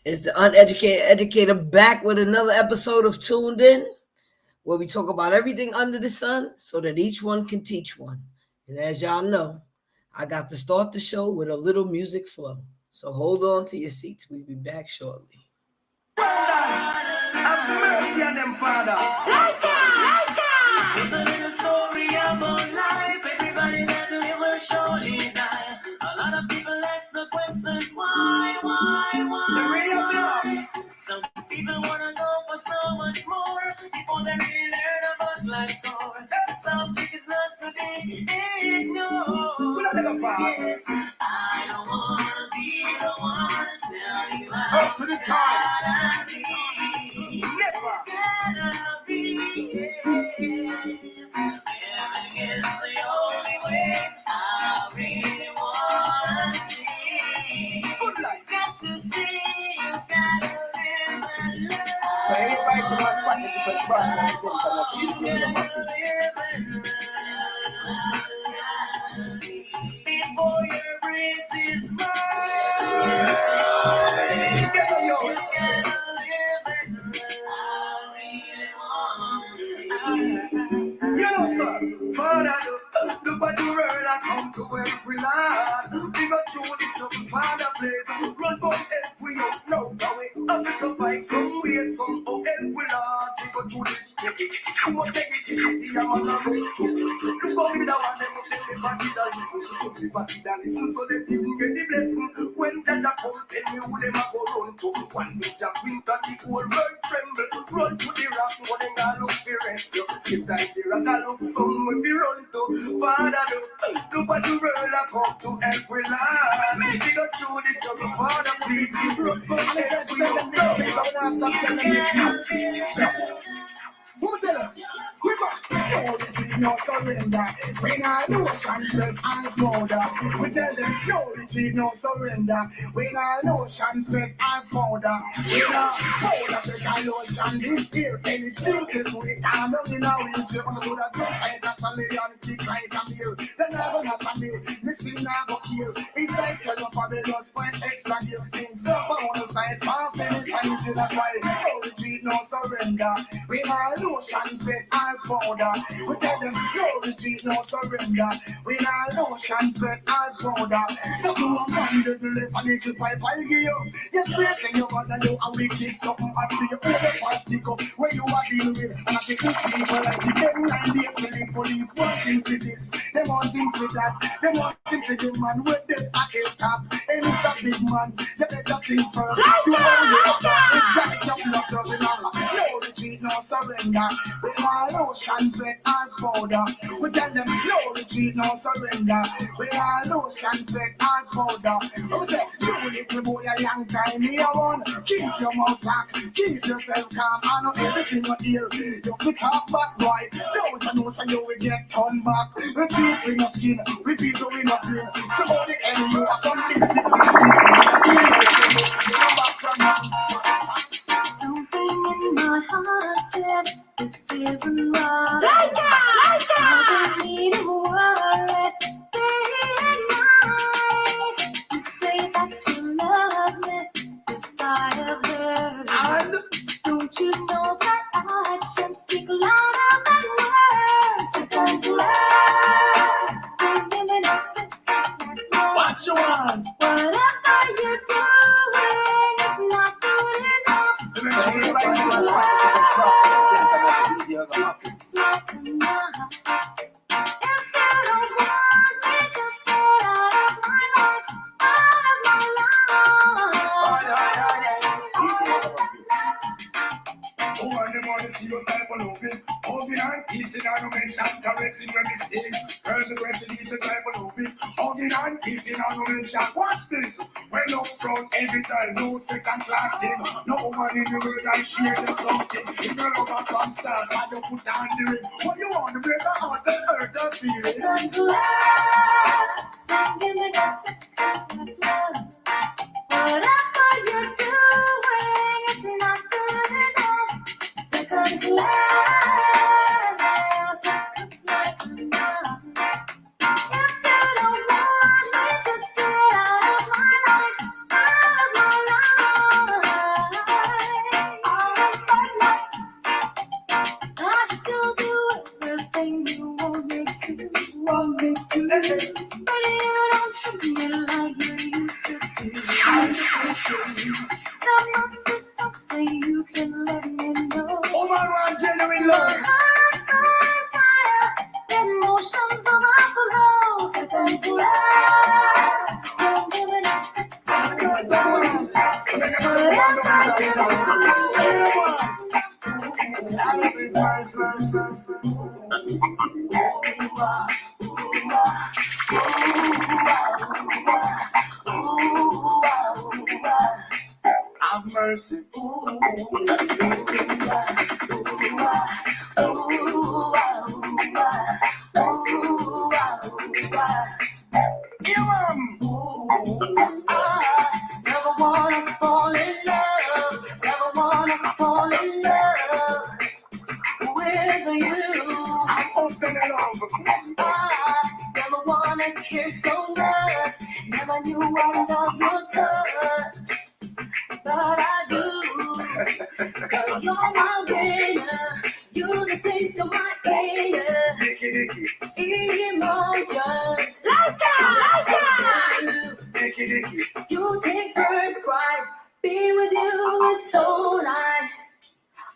It's the uneducated educator back with another episode of Tuned In, where we talk about everything under the sun so that each one can teach one. And as y'all know, I got to start the show with a little music flow. So hold on to your seats. We'll be back shortly. Have mercy on them fathers. It's a little story about life. Everybody that live will surely die. A lot of people ask the questions why? The real blocks. Some people wanna know for so much more before they really learn about life's story. Some think it's not to be ignored. Could I never pass? I don't wanna be the one to tell you how to never gotta be. Living is the only way I really wanna see. Good life. Got to see, you gotta live and learn. So everybody who wants to participate process is going to live and learn. Before your bridge is mine. Get on your way. You gotta live and learn. I really wanna see. You know, sir, Father, look what the world I come to every lad. We go through this nothing Father place. Run for help, we don't know how we have to survive some way, somehow help we Lord. We go through this shit. You want negativity, I'm not a way to. Look how we the one them up, they never did a listen. So never did a listen, so they didn't get the blessing. When Jaja come, tell me who them a go run to. One major winter, the whole world tremble. Run to the rock, one them a look for rescue. Sit tight there, I got look somewhere we run to. Father, look what the world I come to help we Lord. We go through this struggle, Father, please be run for help we don't know. Stop telling me. Who tell her? Quick up! No retreat, no surrender. When our notion spread our powder, we tell them no retreat, no surrender. When our notion spread our powder, when our powder take our lotion this year, anything is we are not in our reach. You wanna do that jump like a stallion, kick like a mule. Then I go not a me, me still not go kill. It's like tell you for the lost find extra gear. Things go for one side, man, finish and you that's why. No retreat, no surrender. When our lotion spread our powder, we tell them no retreat, no surrender. When our lotion spread our powder, no to a man that will live a little pipe I give you. Yes, we say you mother you a wicked something and be your own fast pick up where you are dealing with. And I say good people like the 10 9 days for the police wanting for this, they wanting for that, they wanting for the man with the pocket top. Hey Mr. Big Man, you better think first. You know you it's like your blood rubbing on. No retreat, no surrender. When our lotion spread our powder, we tell them no retreat, no surrender. When our lotion spread our powder, we say you little boy a young time here one. Keep your mouth back, keep yourself calm. I know everything you hear. You pick up back boy, don't you know so you will get turned back. We teeth in your skin, we people in your brain. Somebody and you are some business system. Please come back from now. Something in my heart says this isn't right. I don't need to worry day and night. You say that you love me, this I have heard. Don't you know that actions speak louder than words? Second class, I'm giving a second class. What you want? Whatever you're doing is not good enough. It's not enough. If you don't want me, just get out of my life, out of my life. Oh, and the money see your style for loving. Hugging and kissing and no mention caressing when we sing. Girls aggressive, decent type for loving. Hugging and kissing and no mention. Watch this. When up front every time, no second class thing. No woman in the world I share them something. If you love a fan star, I don't put on the ring. What you want to break the heart and hurt the feeling? Second class, I'm giving a second class. Whatever you're doing, it's not good enough. Second class, it's not enough. If you don't want me, just get out of my life, out of my life. you don't treat me like you used to do. There must be something you can let me know. Oh my God, genuine love. Heart's on fire, emotions overflow. So don't you ask, don't give it a Have mercy. Never wanna fall in love. Never wanna fall in love with you. I'm open and love. I never wanna kiss so much. Never knew I loved your touch, but I do. 'Cause you're my winner. You're the taste of my inner Dicky, Dicky, emotions. Like Dicky, Dicky. you take first prize. Be with you is so nice.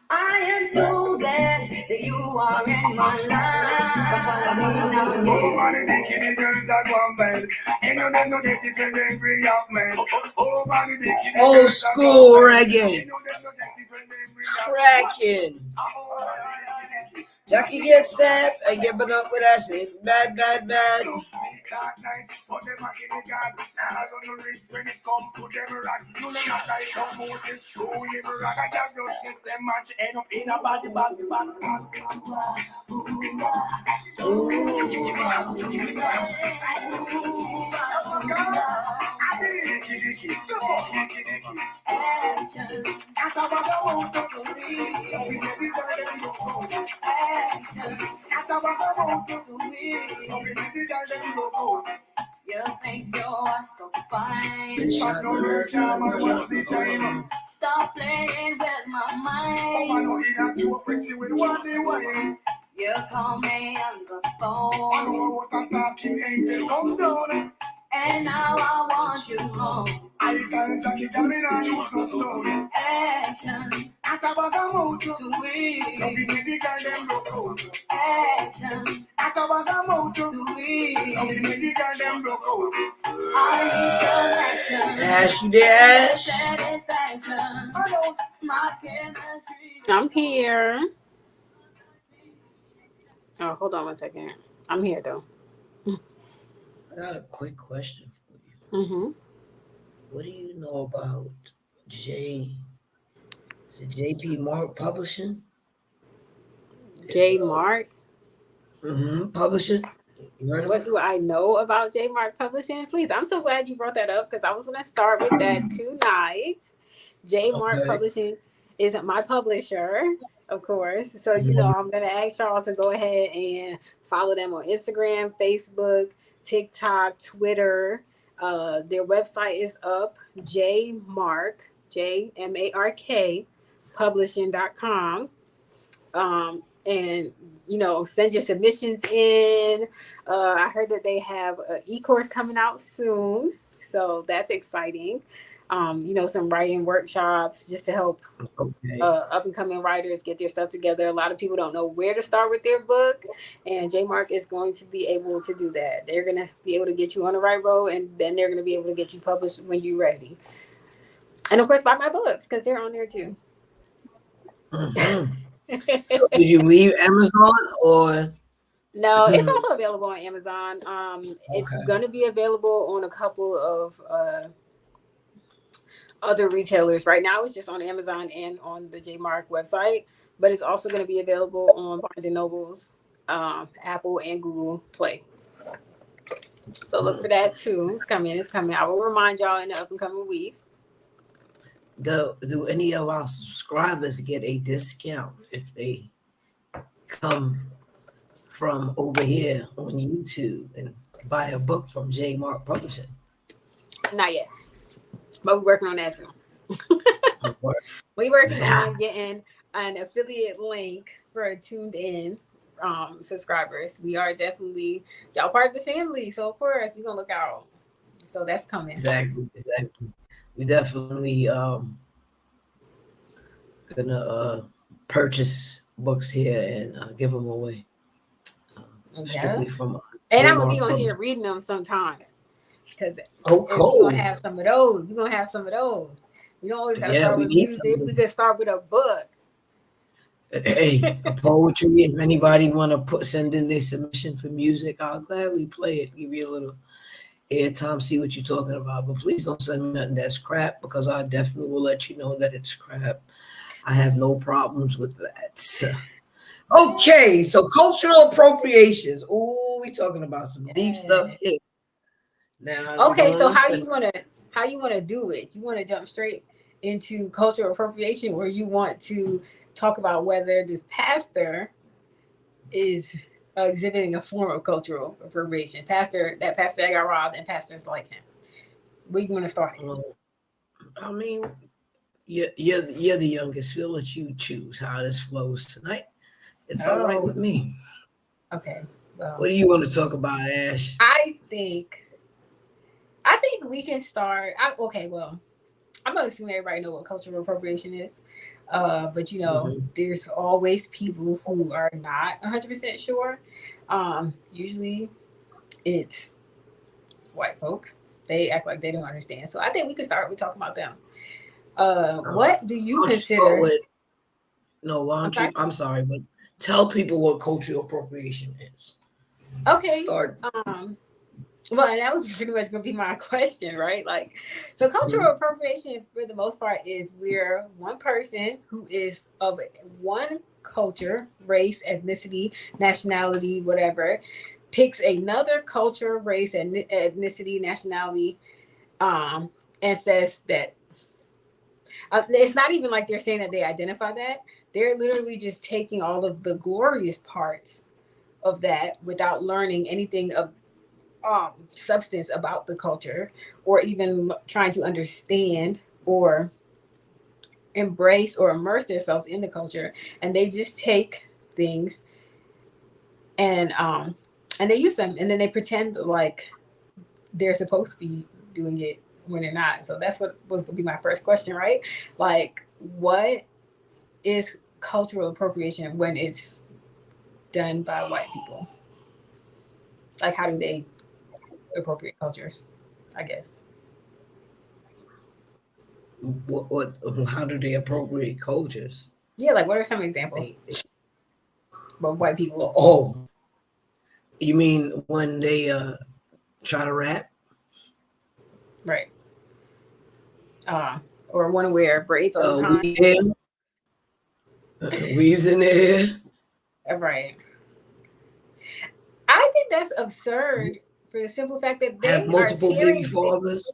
I am so glad that you are in my life. Follow me now, Oh, man, the Dicky, the girls are going bad. And you don't know get it when they bring up, man. Oh, man, the Dicky, the Old girls are school going bad. reggae. And you don't know get it when they bring up. Cracking. Jackie gets stabbed and get put up with acid. Bad, bad, bad. You think you're so fine. Stop Stop playing with my mind. You call me on the phone, and now I want you home. Action, sweet. Action, sweet. I need selection. Ash, you there, Ash? Satisfaction. My chemistry. I'm here. Oh, hold on 1 second. I'm here though. I got a quick question for you. Mm-hmm. What do you know about JP Mark Publishing? J Mark. Publishing. You heard of What it? do I know about J Mark Publishing? Please, I'm so glad you brought that up because I was going to start with that tonight. J Mark Okay. Publishing isn't my publisher, of course. So, you know, I'm going to ask y'all to go ahead and follow them on Instagram, Facebook, TikTok, Twitter. Their website is up, JMark, JMARK, publishing.com. And you know, send your submissions in. I heard that they have an e-course coming out soon, so that's exciting. You know, some writing workshops just to help Okay. up and coming writers get their stuff together. A lot of people don't know where to start with their book, and J Mark is going to be able to do that. They're going to be able to get you on the right road, and then they're going to be able to get you published when you're ready. And of course, buy my books because they're on there too. Mhm. So did you leave Amazon or? No, it's also available on Amazon. It's Okay. going to be available on a couple of other retailers. Right now, it's just on Amazon and on the J Mark website, but it's also going to be available on Barnes and Nobles, Apple, and Google Play. So look for that too. It's coming. It's coming. I will remind y'all in the up and coming weeks. Do any of our subscribers get a discount if they come from over here on YouTube and buy a book from J Mark Publishing? Not yet, but we're working on that too. We're working on getting an affiliate link for Tuned In. subscribers. We are definitely y'all part of the family, so of course we're gonna look out. So that's coming. Exactly. We definitely gonna purchase books here and give them away. Strictly from and I'm gonna be Walmart on here Publishing. reading them sometimes because Oh, we're cool. gonna have some of those. We're gonna have some of those. We don't always gotta Yeah, start we with need music. some. We could start with a book. Hey, a poetry. If anybody want to send in their submission for music, I'll gladly play it. Give you a little airtime, see what you're talking about. But please don't send me nothing that's crap, because I definitely will let you know that it's crap. I have no problems with that. Okay, so cultural appropriations. Oh, we talking about some deep stuff here. Now, Okay, so how you wanna do it? You wanna jump straight into cultural appropriation, or you want to talk about whether this pastor is exhibiting a form of cultural appropriation? Pastor that got robbed and pastors like him. Where you want to start? I mean, you're the youngest. We'll let you choose how this flows tonight. It's all right with me. Okay. Well, what do you want to talk about, Ash? I think we can start. Well, I'm gonna assume everybody know what cultural appropriation is. But you know, there's always people who are not 100% sure. Usually it's white folks. They act like they don't understand. So I think we can start with talking about them. What do you consider? I'm sorry, but tell people what cultural appropriation is. Okay. Start. Well, and that was pretty much going to be my question, right? Like, so cultural appropriation, for the most part, is where one person who is of one culture, race, ethnicity, nationality, whatever, picks another culture, race, and ethnicity, nationality, and says that it's not even like they're saying that they identify that. They're literally just taking all of the glorious parts of that without learning anything of substance about the culture, or even trying to understand or embrace or immerse themselves in the culture, and they just take things and they use them, and then they pretend like they're supposed to be doing it when they're not. So that's what was going to be my first question, right? Like, what is cultural appropriation when it's done by white people? Like, how do they appropriate cultures, I guess? How do they appropriate cultures? Yeah, like what are some examples of white people? Oh, you mean when they try to rap? Right. Or want to wear braids all the time. Weaves in there. Right. I think that's absurd for the simple fact that they have multiple baby fathers.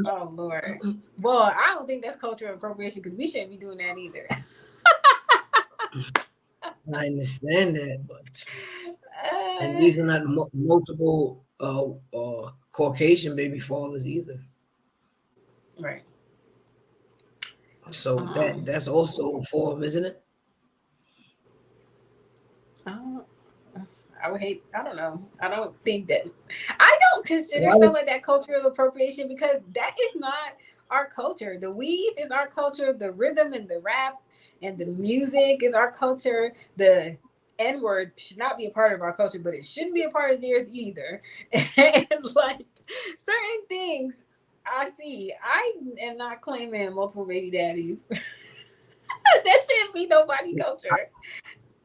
Oh Lord. Well, I don't think that's cultural appropriation, because we shouldn't be doing that either. I understand that, but and these are not multiple Caucasian baby fathers either. Right. So that's also a form, isn't it? I would hate. I don't know. I don't think that. I don't consider stuff like that cultural appropriation, because that is not our culture. The weave is our culture. The rhythm and the rap and the music is our culture. The N-word should not be a part of our culture, but it shouldn't be a part of theirs either. And like certain things I see, I am not claiming multiple baby daddies. That shouldn't be nobody's culture.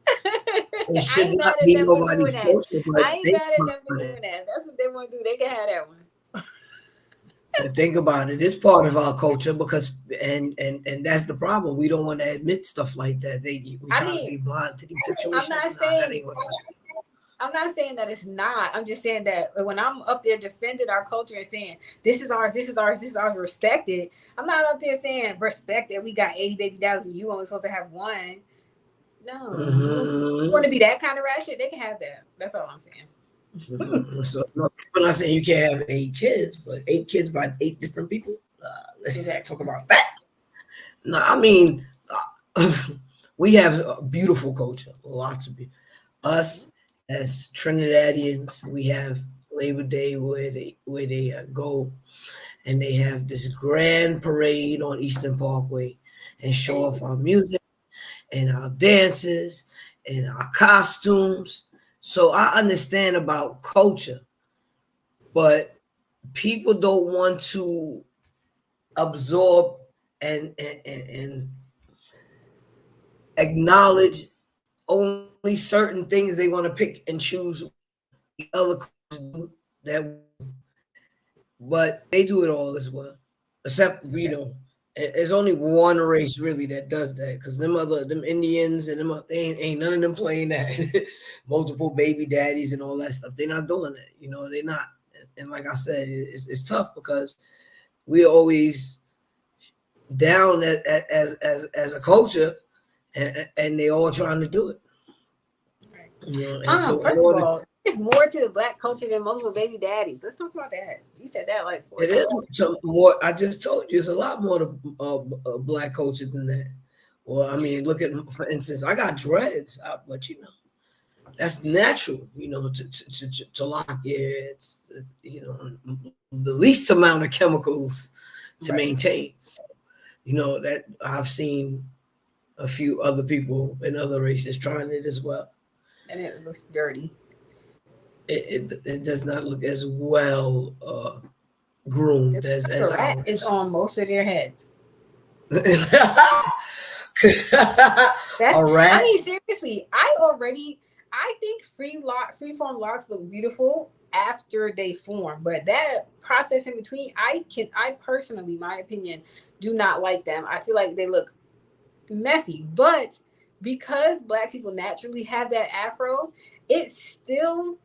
It should not be nobody's culture. I ain't mad at them for doing that. That's what they want to do. They can have that one. But think about it. It's part of our culture, because and that's the problem. We don't want to admit stuff like that. We try to be blind to these situations. I'm not saying that it's not. I'm just saying that when I'm up there defending our culture and saying this is ours, this is ours, this is ours, respect it. I'm not up there saying respect that we got 80 baby daddies and you only supposed to have one. No, you want to be that kind of ratchet? They can have that. That's all I'm saying. So no, I'm not saying you can't have 8 kids, but 8 kids by 8 different people. Let's talk about that. No, I mean, we have a beautiful culture, lots of Us as Trinidadians, we have Labor Day where they go and they have this grand parade on Eastern Parkway and show off our music and our dances and our costumes. So I understand about culture, but people don't want to absorb and acknowledge only certain things. They want to pick and choose other cultures that, but they do it all as well. Except it's only one race really that does that, because them Indians and they ain't none of them playing that multiple baby daddies and all that stuff. They're not doing that. They're not. And like I said, it's tough because we're always down as a culture, and they all trying to do it. Right. And so first of all, there's more to the Black culture than multiple baby daddies. Let's talk about that. You said that like 4 it times. is some more. I just told you, it's a lot more to Black culture than that. Well, I mean, look at, for instance, I got dreads, but that's natural. To lock it. It's the least amount of chemicals to maintain. So, that I've seen a few other people in other races trying it as well. And it looks dirty. It does not look as well groomed as rat ours. is on most of their heads. A I rat? mean, seriously, I think freeform locks look beautiful after they form, but that process in between, I personally, my opinion, do not like them. I feel like they look messy, but because Black people naturally have that afro, it still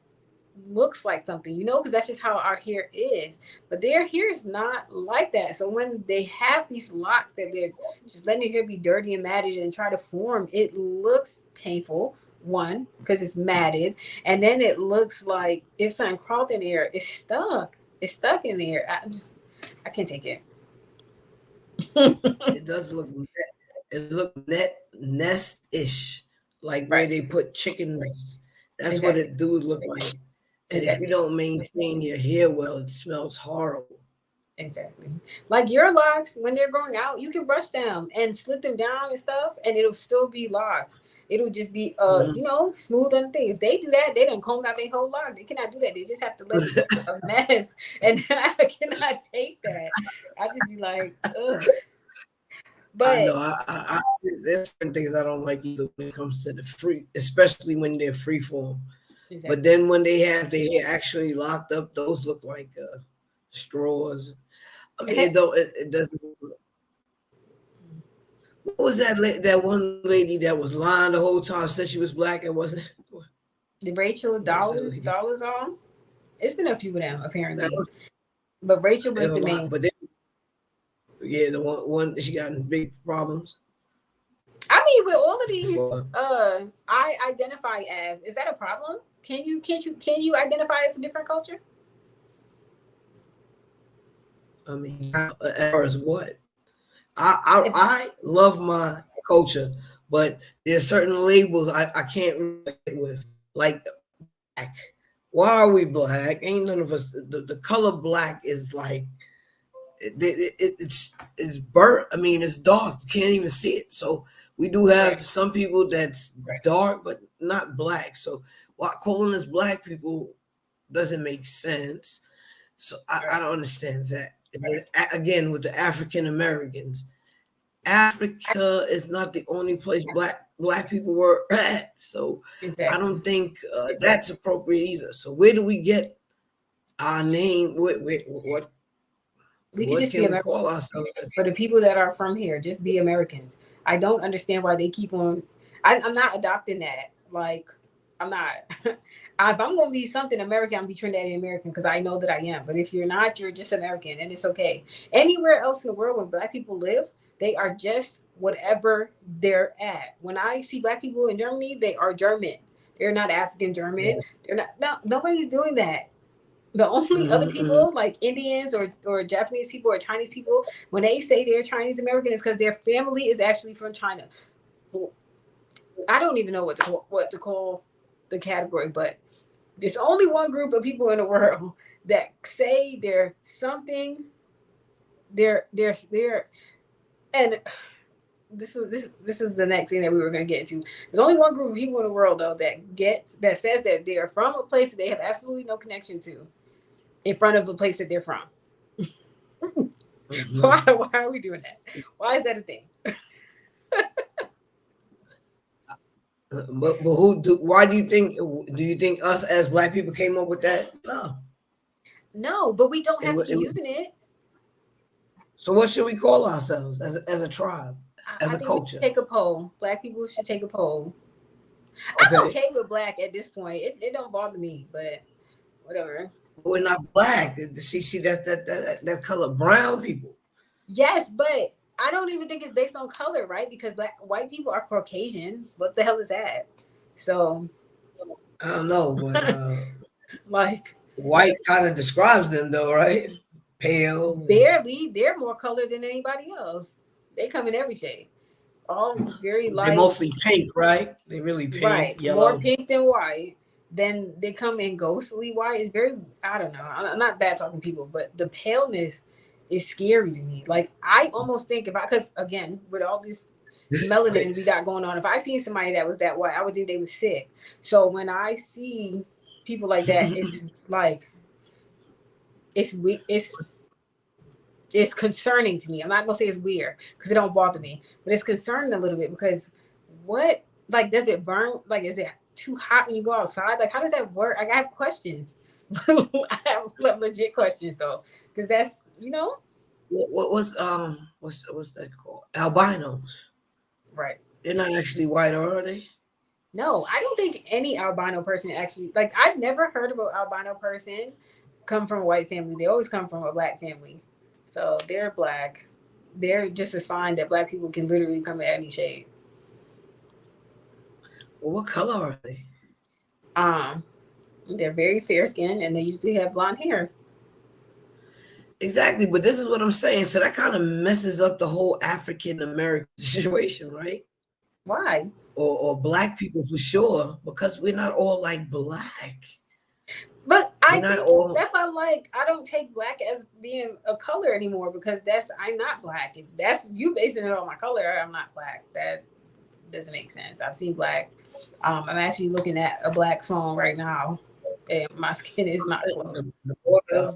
looks like something, because that's just how our hair is. But their hair is not like that. So when they have these locks that they're just letting their hair be dirty and matted and try to form, it looks painful. One, because it's matted, and then it looks like if something crawled in there, it's stuck. It's stuck in there. I can't take it. It does look. It look nest-ish, like where they put chickens. That's what it do look like. And if you don't maintain your hair well, it smells horrible. Exactly. Like your locks, when they're growing out, you can brush them and slit them down and stuff, and it'll still be locks. It'll just be, smooth and thing. If they do that, they done combed out their whole lock. They cannot do that. They just have to let it be a mess. And I cannot take that. I just be like, ugh. But I know there's certain things I don't like either when it comes to the free, especially when they're free form. Exactly. But then when they have their hair actually locked up, those look like straws. I mean, it doesn't. What was that one lady that was lying the whole time, said she was Black and wasn't? The Rachel Dolezal. It's been a few of them apparently, but Rachel was the main. But yeah, the one she got in big problems. I mean, with all of these, I identify as. Is that a problem? Can you identify as a different culture? I mean, as far as what? I love my culture, but there's certain labels I can't relate with, like Black. Why are we Black? Ain't none of us. The color Black is like it's burnt. I mean, it's dark. You can't even see it. So we do have some people that's dark, but not Black. So why calling us Black people doesn't make sense. So I don't understand that. And then, again, with the African Americans, Africa is not the only place black people were at. So I don't think that's appropriate either. So where do we get our name? What we can just be Americans. Call ourselves? For the people that are from here, just be Americans. I don't understand why they keep on. I'm not adopting that. Like, I'm not. If I'm going to be something American, I'm going to be Trinidadian American because I know that I am. But if you're not, you're just American, and it's okay. Anywhere else in the world where Black people live, they are just whatever they're at. When I see Black people in Germany, they are German. They're not African German. Yeah. They're not. No, nobody's doing that. The only other people like Indians or Japanese people or Chinese people, when they say they're Chinese American, is because their family is actually from China. I don't even know what to call the category, but there's only one group of people in the world that say they're something. They're and this is the next thing that we were going to get into. There's only one group of people in the world though that says that they are from a place that they have absolutely no connection to, in front of a place that they're from. Mhm. Why are we doing that? Why is that a thing? But who do? Why do you think? Do you think us as Black people came up with that? No, but we don't It have wa- to it keep was- using it. So what should we call ourselves as a tribe, as I a think we culture? should take a poll. Black people should take a poll. I'm Okay, okay with black at this point. It don't bother me, but whatever. we're not Black. See that color, brown people. Yes, but I don't even think it's based on color, right? Because white people are Caucasian. What the hell is that? So, I don't know, but like, white kind of describes them though, right? Pale. barely, they're more color than anybody else. They come in every shade. All very They're light. mostly pink, right? They really pink, Right, yellow. more pink than white. Then they come in ghostly white. It's very, I don't know. I'm not bad talking people, but the paleness is scary to me. Like, I almost think because again, with all this melanin we got going on, if I seen somebody that was that white, I would think they was sick. So when I see people like that, it's like it's concerning to me. I'm not gonna say it's weird because it don't bother me, but it's concerning a little bit because what, like, does it burn? Like, is it too hot when you go outside? Like, how does that work? Like, I have questions. I have legit questions though, because that's What's that called? Albinos. right. They're not actually white, are they? No, I don't think any albino person actually, like, I've never heard of an albino person come from a white family. They always come from a black family. So they're black. They're just a sign that black people can literally come in any shade. Well, what color are they? They're very fair skinned and they usually have blonde hair. Exactly, but this is what I'm saying. So that kind of messes up the whole African American situation, right? Why? Or Black people for sure, because we're not all like Black. But I We're not think all. that's why, like, I don't take black as being a color anymore because I'm not black. If that's you basing it on my color, I'm not black. That doesn't make sense. I've seen black. I'm actually looking at a black phone right now, and my skin is not close. The border of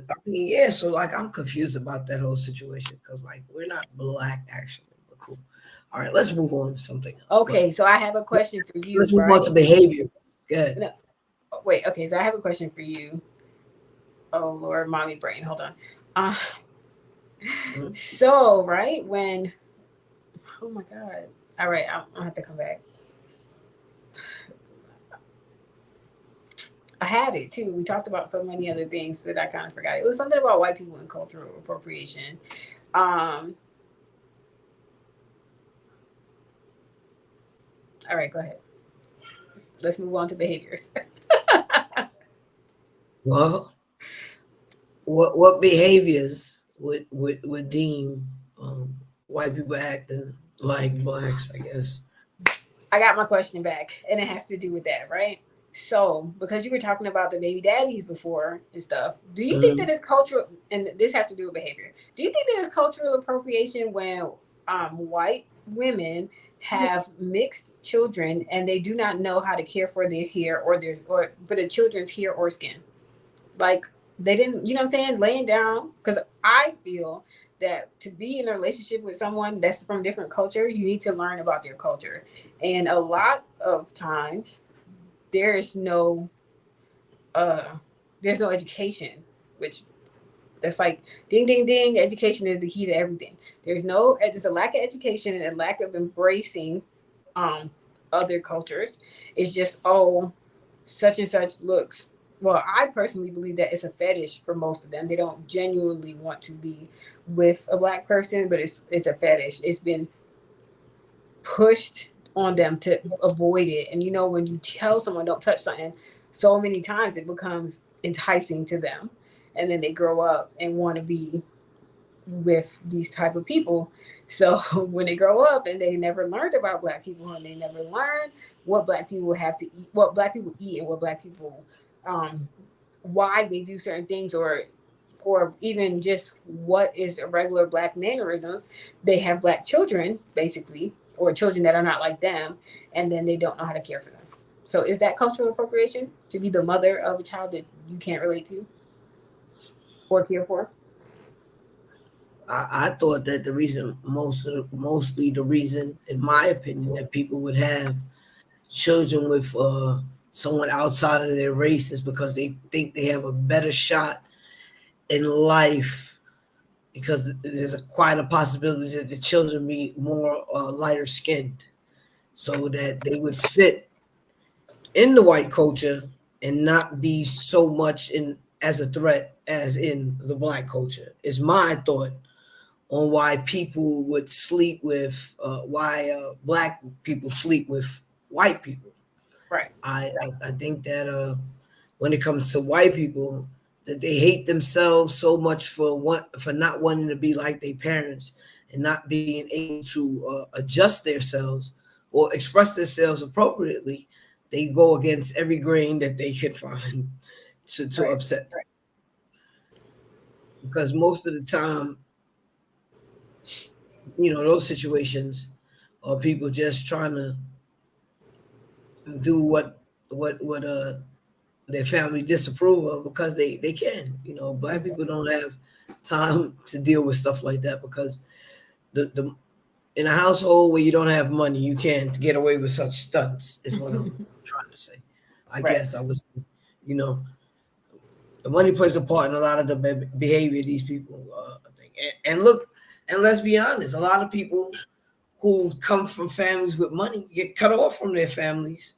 I mean, yeah. So like, I'm confused about that whole situation because like we're not Black actually. But cool. All right, let's move on to something else. Okay, so I have a question for you. Let's move right? on to behavior. Good. No, wait, okay, so I have a question for you. Oh Lord, mommy brain, hold on. So right when, oh my God, all right, I'll have to come back. I had it too. We talked about so many other things that I kind of forgot. It was something about white people and cultural appropriation. All right, go ahead. Let's move on to behaviors. Well, what behaviors would deem white people acting like Blacks? I guess. I got my question back, and it has to do with that, right? So, because you were talking about the baby daddies before and stuff, do you think that it's cultural, and this has to do with behavior, do you think that it's cultural appropriation when white women have mixed children and they do not know how to care for their hair or for the children's hair or skin? Like, they didn't, you know what I'm saying, laying down, because I feel that to be in a relationship with someone that's from different culture, you need to learn about their culture. And a lot of times there's no education, which that's like ding ding ding, education is the key to everything. There's a lack of education and a lack of embracing other cultures. It's just, oh, such and such looks, well, I personally believe that it's a fetish for most of them. They don't genuinely want to be with a Black person, but it's a fetish. It's been pushed on them to avoid it. And when you tell someone don't touch something so many times, it becomes enticing to them. And then they grow up and want to be with these type of people. So when they grow up and they never learned about black people and they never learned what black people have to eat, what black people eat, and what black people, um, why they do certain things, or even just what is a regular black mannerisms, they have black children basically, or children that are not like them, and then they don't know how to care for them. So is that cultural appropriation to be the mother of a child that you can't relate to or care for? I thought that the reason, mostly the reason, in my opinion, that people would have children with someone outside of their race is because they think they have a better shot in life, because there's quite a possibility that the children be more lighter skinned, so that they would fit in the white culture and not be so much in as a threat as in the black culture. Is my thought on why people would sleep with why black people sleep with white people. Right. I think that when it comes to white people, that they hate themselves so much for not wanting to be like their parents and not being able to adjust themselves or express themselves appropriately. They go against every grain that they can find to Right. upset. Because most of the time, those situations are people just trying to do what their family disapprove of, because they can. Black people don't have time to deal with stuff like that, because the in a household where you don't have money, you can't get away with such stunts, is what I'm trying to say. I Right. guess I was, you know, the money plays a part in a lot of the behavior of these people. I think. And look, and let's be honest, a lot of people who come from families with money get cut off from their families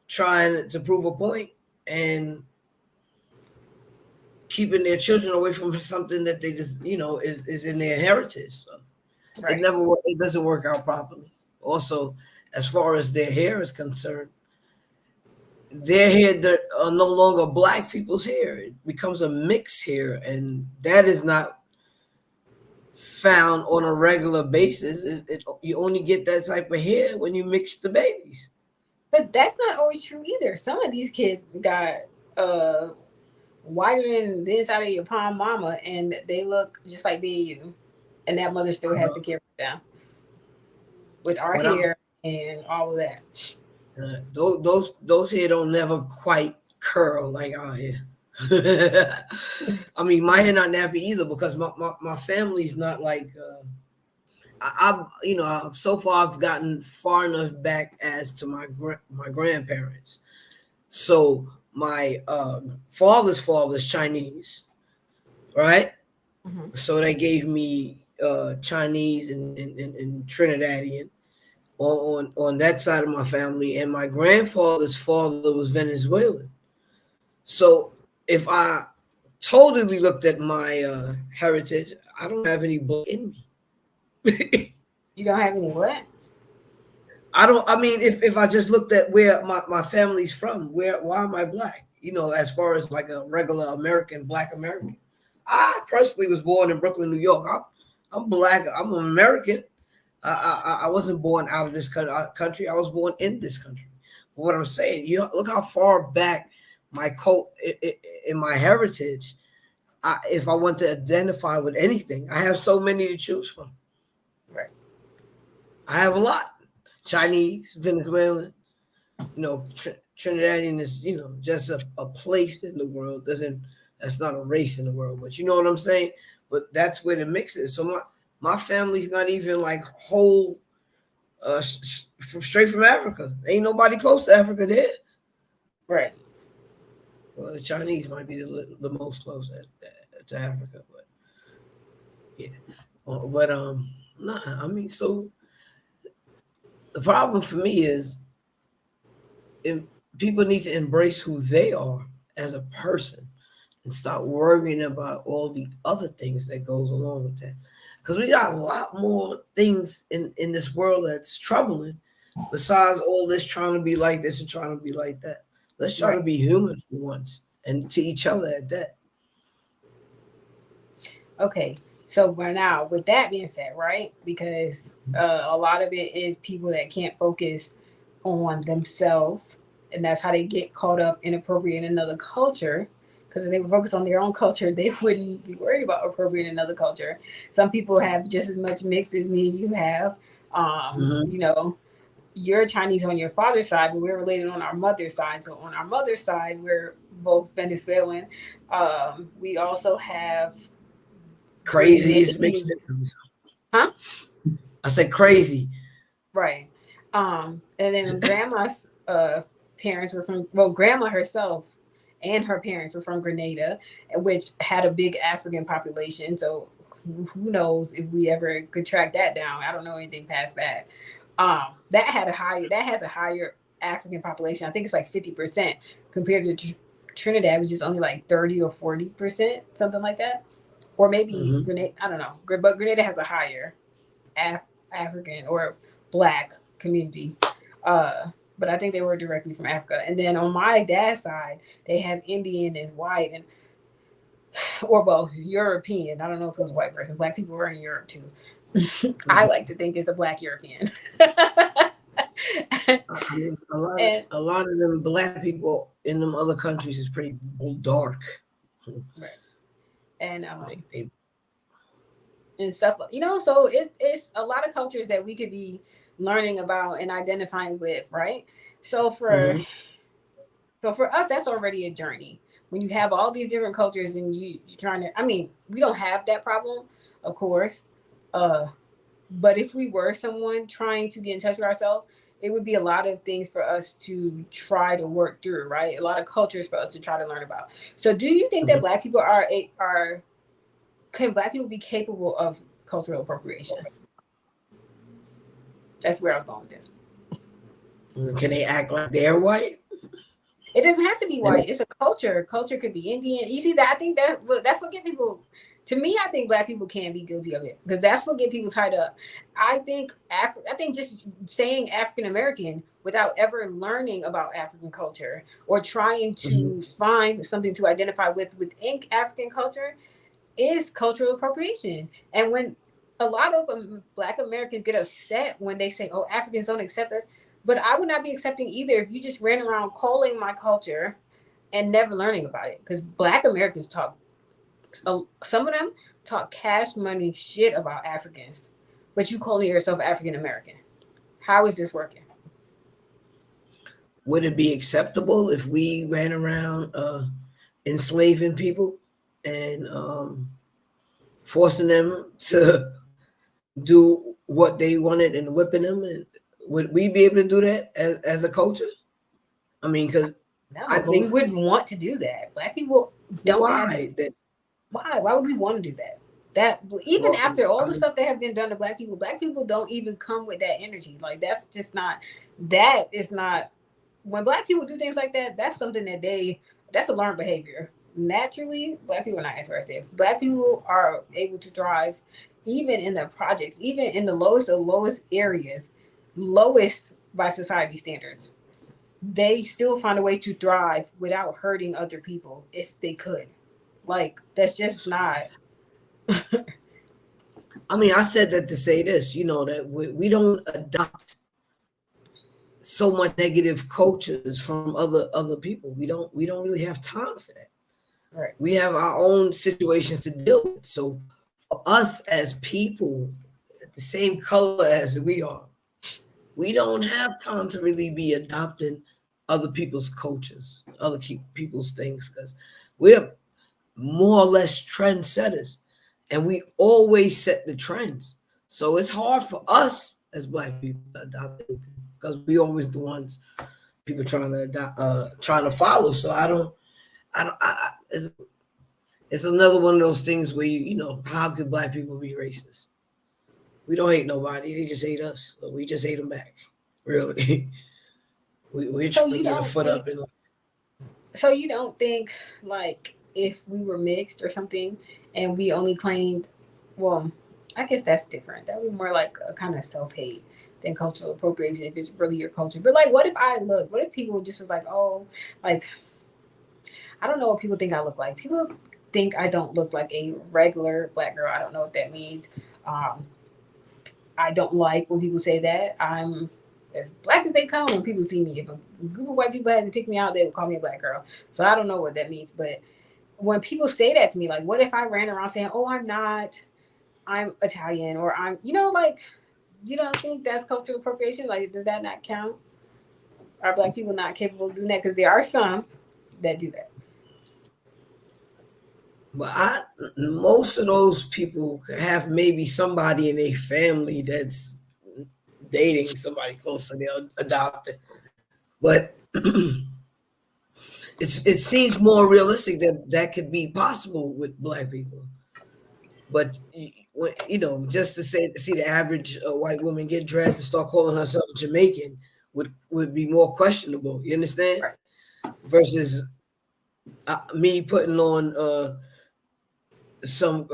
trying to prove a point and keeping their children away from something that they just, is in their heritage. So Right. it doesn't work out properly. Also, as far as their hair is concerned, their hair that are no longer black people's hair. It becomes a mix hair, and that is not found on a regular basis. You only get that type of hair when you mix the babies. But that's not always true either. Some of these kids got uh whiter than the inside of your palm mama, and they look just like me and you. And that mother still has to care for them with our What I'm hair and all of that. those hair don't never quite curl like our hair. I mean, my hair not nappy either, because my family's not like so far I've gotten far enough back as to my grandparents. So my father's father's Chinese, right? Mm-hmm. So they gave me Chinese and Trinidadian on that side of my family, and my grandfather's father was Venezuelan. So if I totally looked at my heritage, I don't have any blood in me. You don't have any what? I don't. I mean, if I just looked at where my family's from, why am I black? As far as like a regular American, black American. I personally was born in Brooklyn, New York. I'm black. I'm an American. I wasn't born out of this country. I was born in this country. But what I'm saying, look how far back my in my heritage. If I want to identify with anything, I have so many to choose from. Right. I have a lot. Chinese, Venezuelan, Trinidadian is, just a place in the world. That's not a race in the world, but you know what I'm saying? But that's where the mix is. So my family's not even like whole, straight from Africa. Ain't nobody close to Africa there. Right. Well, the Chinese might be the most close to Africa, but yeah. But nah, I mean, so the problem for me is, people need to embrace who they are as a person and stop worrying about all the other things that goes along with that. Because we got a lot more things in this world that's troubling, besides all this trying to be like this and trying to be like that. Let's try to be human for once, and to each other at that. Okay. So now, with that being said, right? Because a lot of it is people that can't focus on themselves, and that's how they get caught up inappropriate in another culture. Because if they were focused on their own culture, they wouldn't be worried about appropriating another culture. Some people have just as much mix as me and you have. You know, you're Chinese on your father's side, but we're related on our mother's side. So on our mother's side, we're both Venezuelan. We also have Crazy is mixed in. Huh? I said crazy. Right. And then grandma's parents were from, well, grandma herself and her parents were from Grenada, which had a big African population. So who knows if we ever could track that down. I don't know anything past that. That has a higher African population. I think it's like 50% compared to Trinidad, which is only like 30 or 40%, something like that. Or maybe Grenada, I don't know. But Grenada has a higher African or Black community. But I think they were directly from Africa. And then on my dad's side, they have Indian and white and or both European. I don't know if it was a white person. Black people were in Europe too. I like to think it's a Black European. I mean, a lot of them Black people in them other countries is pretty dark. Right. And and stuff, you know, so it's a lot of cultures that we could be learning about and identifying with, right? So for us, that's already a journey. When you have all these different cultures and you're trying to, I mean, we don't have that problem, of course. But if we were someone trying to get in touch with ourselves, it would be a lot of things for us to try to work through, right? A lot of cultures for us to try to learn about. So do you think that Black people can Black people be capable of cultural appropriation? That's where I was going with this. Can they act like they're white? It doesn't have to be white. It's a culture. Culture could be Indian. You see that? I think that's what get people. To me, I think Black people can be guilty of it because that's what get people tied up. I think just saying African American without ever learning about African culture or trying to find something to identify within African culture is cultural appropriation. And when a lot of Black Americans get upset when they say, "Oh, Africans don't accept us," but I would not be accepting either if you just ran around calling my culture and never learning about it. Because Black Americans some of them talk cash money shit about Africans, but you calling yourself African American. How is this working? Would it be acceptable if we ran around enslaving people and forcing them to do what they wanted and whipping them? And would we be able to do that as a culture? I mean, because I think we wouldn't want to do that. Black people don't. Why would we want to do that? That even after all the stuff that have been done to Black people don't even come with that energy. Like that's just not. That is not. When Black people do things like that, that's something that's a learned behavior. Naturally, Black people are not interested. Black people are able to thrive even in the projects, even in the lowest of lowest areas, lowest by society standards. They still find a way to thrive without hurting other people if they could. Like, that's just not. I mean, I said that to say this, that we don't adopt so much negative cultures from other people. We don't really have time for that. Right. We have our own situations to deal with. So for us as people, the same color as we are, we don't have time to really be adopting other people's cultures, other people's things, because we're more or less trendsetters, and we always set the trends. So it's hard for us as Black people to adopt it because we always the ones people trying to follow. So it's another one of those things where how could Black people be racist? We don't hate nobody; they just hate us. So we just hate them back. Really, we're trying to get a foot up. So you don't think like if we were mixed or something and we only claimed, well, I guess that's different. That would be more like a kind of self-hate than cultural appropriation if it's really your culture. But like, what if people just was like, oh, like, I don't know what people think I look like. People think I don't look like a regular black girl. I don't know what that means. I don't like when people say that. I'm as black as they come when people see me. If a group of white people had to pick me out, they would call me a black girl. So I don't know what that means. But when people say that to me, like, what if I ran around saying, "Oh, I'm not, I'm Italian," or I'm, like, you don't think that's cultural appropriation? Like, does that not count? Are black people not capable of doing that? Because there are some that do that. But most of those people have maybe somebody in their family that's dating somebody close, so they'll adopt it. But it seems more realistic that that could be possible with black people. But just to see the average white woman get dressed and start calling herself Jamaican would be more questionable. You understand? Right. Versus me putting on some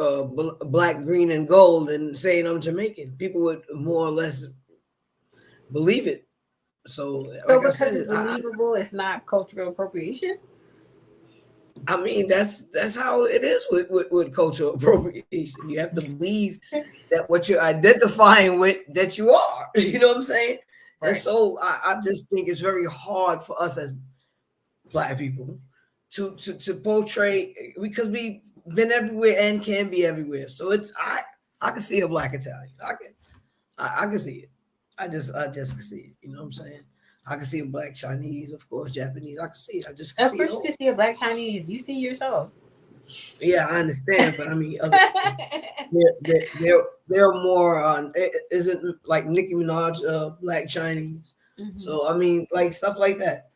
black, green, and gold and saying I'm Jamaican. People would more or less believe it. So, like because I said, it's believable, it's not cultural appropriation. I mean, that's how it is with cultural appropriation. You have to believe that what you're identifying with, that you are. You know what I'm saying? Right. And so I just think it's very hard for us as black people to portray, because we've been everywhere and can be everywhere. So I can see a black Italian. I can see it. I just can see it. You know what I'm saying? I can see a black Chinese, of course, Japanese. I can see it. I just can of see course it. You can see a black Chinese. You see yourself. Yeah, I understand, but I mean, they're more. Isn't like Nicki Minaj black Chinese? Mm-hmm. So I mean, like stuff like that.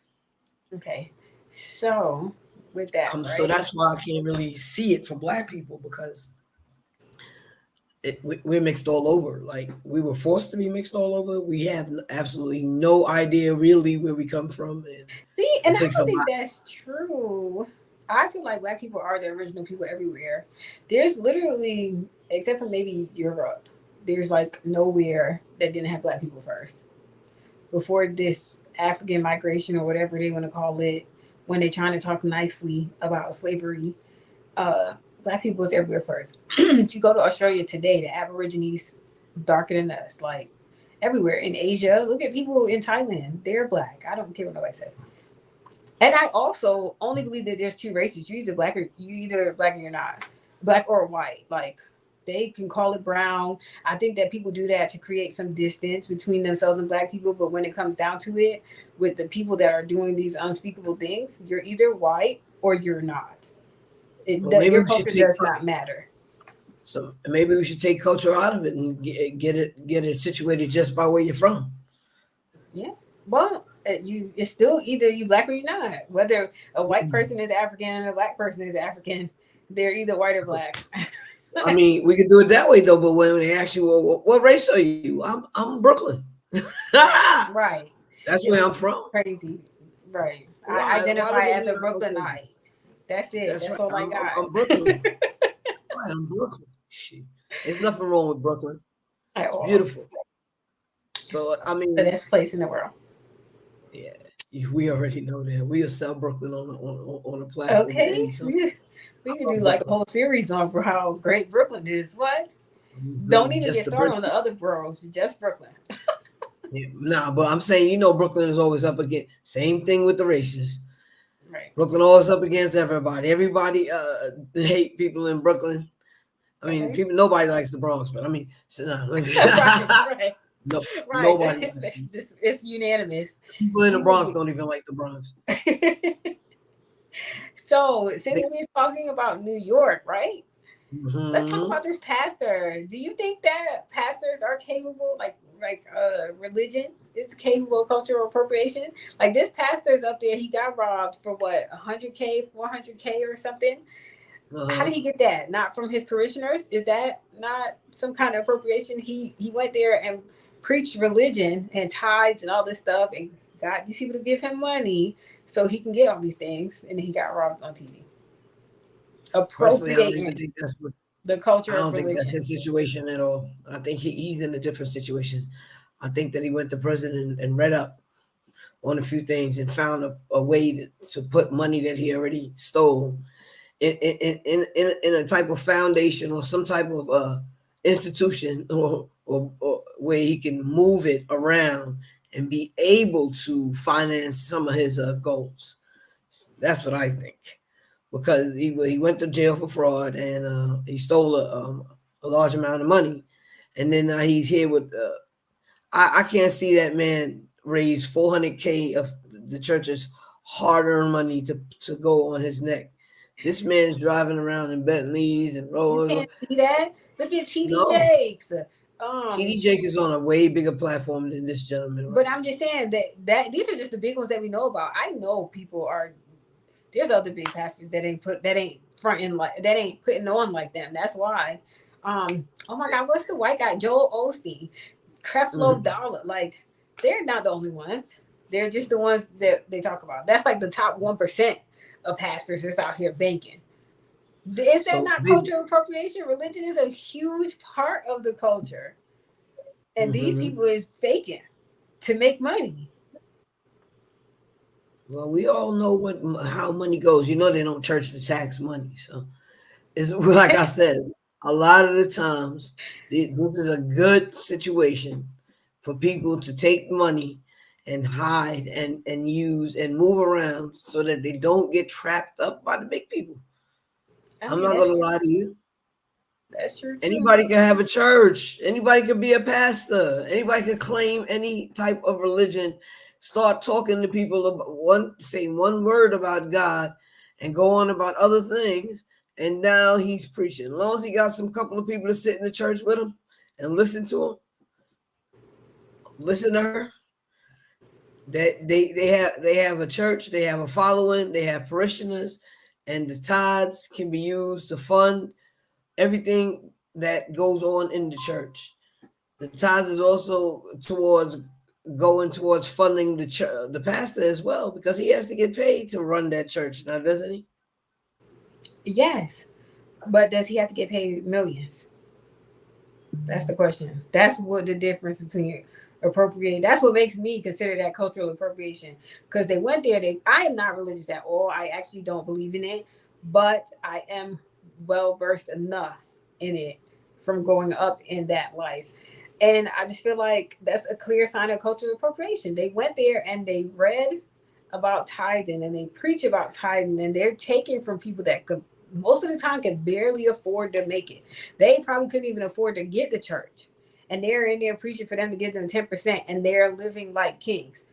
Okay, so with that, right? So that's why I can't really see it for black people, because we're mixed all over. Like, we were forced to be mixed all over. We have absolutely no idea really where we come from. And I don't think that's true. I feel like black people are the original people everywhere. There's literally, except for maybe Europe, there's like nowhere that didn't have black people first. Before this African migration, or whatever they want to call it, when they're trying to talk nicely about slavery, black people was everywhere first. If you go to Australia today, the Aborigines darker than us, like everywhere. In Asia, look at people in Thailand, they're black. I don't care what nobody says. And I also only believe that there's two races. You're either black or you're not, black or white. Like, they can call it brown. I think that people do that to create some distance between themselves and black people. But when it comes down to it, with the people that are doing these unspeakable things, you're either white or you're not. Your culture does not matter. So maybe we should take culture out of it and get it situated just by where you're from. Yeah. Well, it's still either you black or you're not. Whether a white person is African and a black person is African, they're either white or black. I mean, we could do it that way though. But when they ask you, well, what race are you? I'm Brooklyn. Right. That's where I'm from. Crazy. Right. I identify as a Brooklynite. That's it. That's right. All I got. I'm Brooklyn. Right, I'm Brooklyn. Shit. There's nothing wrong with Brooklyn. It's beautiful. So I mean, the best place in the world. Yeah, we already know that. We'll sell Brooklyn on a platform. Okay. We can do like a whole series on how great Brooklyn is. What? Don't even get started on the other boroughs. Just Brooklyn. Yeah, nah, but I'm saying, Brooklyn is always up against. Same thing with the races. Right. Brooklyn always up against everybody. Everybody hate people in Brooklyn. I mean, nobody likes the Bronx, but I mean, right. No, right. Nobody. It's unanimous. People in the Bronx don't even like the Bronx. So, since we're talking about New York, right? Mm-hmm. Let's talk about this pastor. Do you think that pastors are capable, like religion is capable of cultural appropriation? Like, this pastor's up there, he got robbed for what, 100K, 400K or something? How did he get that? Not from his parishioners? Is that not some kind of appropriation? He went there and preached religion and tithes and all this stuff and got these people to give him money so he can get all these things, and he got robbed on TV. Appropriating the culture of religion. I don't think that's his situation at all. I think he's in a different situation. I think that he went to prison and read up on a few things and found a way to put money that he already stole in a type of foundation or some type of institution or where he can move it around and be able to finance some of his goals. That's what I think, because he went to jail for fraud and he stole a large amount of money, and then he's here with. I can't see that man raise $400K of the church's hard-earned money to go on his neck. This man is driving around in Bentleys and You Rolls. can't see that. Look at TD No. Jakes. TD Jakes is on a way bigger platform than this gentleman. But I'm just saying that these are just the big ones that we know about. I know people are. There's other big pastors that ain't fronting like that, ain't putting on like them. That's why. Oh my God, what's the white guy? Joel Osteen, Creflo Dollar. Like, they're not the only ones. They're just the ones that they talk about. That's like the top 1% of pastors that's out here banking. Is that not cultural appropriation? Religion is a huge part of the culture. And these people is faking to make money. Well, we all know how money goes. You know, they don't church the tax money. So it's like I said, a lot of the times, this is a good situation for people to take money and hide and use and move around so that they don't get trapped up by the big people. I'm not going to lie to you. That's true. Anybody can have a church. Anybody could be a pastor. Anybody could claim any type of religion. Start talking to people about saying one word about God and go on about other things. And now he's preaching. As long as he got some couple of people to sit in the church with him and listen to him, listen to her. That they have a church, they have a following, they have parishioners, and the tithes can be used to fund everything that goes on in the church. The tithes is also going towards funding the pastor as well, because he has to get paid to run that church now, doesn't he? Yes, but does he have to get paid millions? That's the question. That's what the difference between appropriating. That's what makes me consider that cultural appropriation, because they went there. I am not religious at all. I actually don't believe in it, but I am well versed enough in it from growing up in that life. And I just feel like that's a clear sign of cultural appropriation. They went there and they read about tithing and they preach about tithing, and they're taking from people that could most of the time can barely afford to make it. They probably couldn't even afford to get the church. And they're in there preaching for them to give them 10%, and they're living like kings.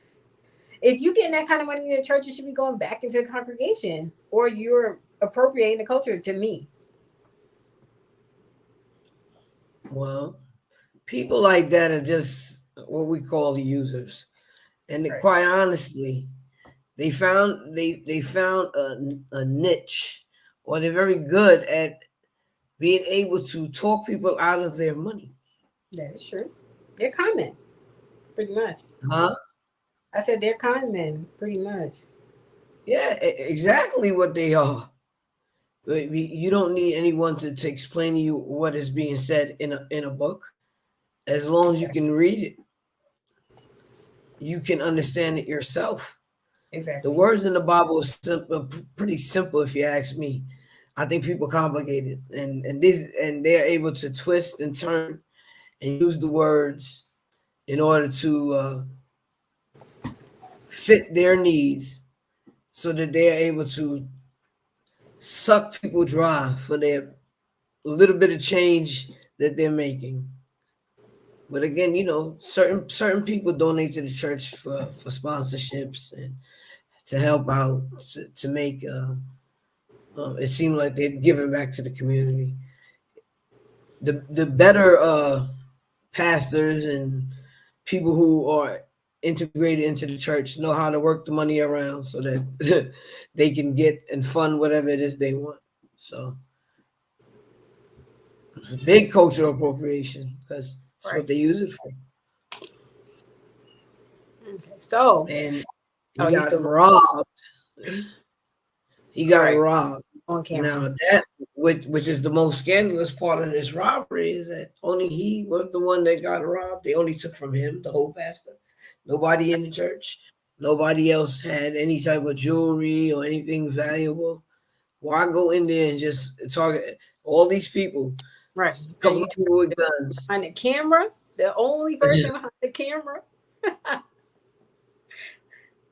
If you get that kind of money in the church, it should be going back into the congregation, or you're appropriating the culture, to me. Well, people like that are just what we call the users. And quite honestly, they found a niche, or they're very good at being able to talk people out of their money. That is true. They're con men, pretty much. Huh? I said they're con men, pretty much. Yeah, exactly what they are. You don't need anyone to explain to you what is being said in a book. As long as you can read it, you can understand it yourself. Exactly. The words in the Bible are simple, pretty simple, if you ask me. I think people complicate it, and they're able to twist and turn and use the words in order to fit their needs, so that they are able to suck people dry for their little bit of change that they're making. But again, certain people donate to the church for sponsorships and to help out, to make it seem like they're giving back to the community. The better pastors and people who are integrated into the church know how to work the money around so that they can get and fund whatever it is they want. So it's a big cultural appropriation, because that's what they use it for. Okay, so And he got robbed. He got robbed on camera. Now that which is the most scandalous part of this robbery is that only he was the one that got robbed. They only took from him, the whole pastor. Nobody in the church. Nobody else had any type of jewelry or anything valuable. Why go in there and just target all these people? Right. A couple of people with guns. Behind the camera, the only person behind the camera.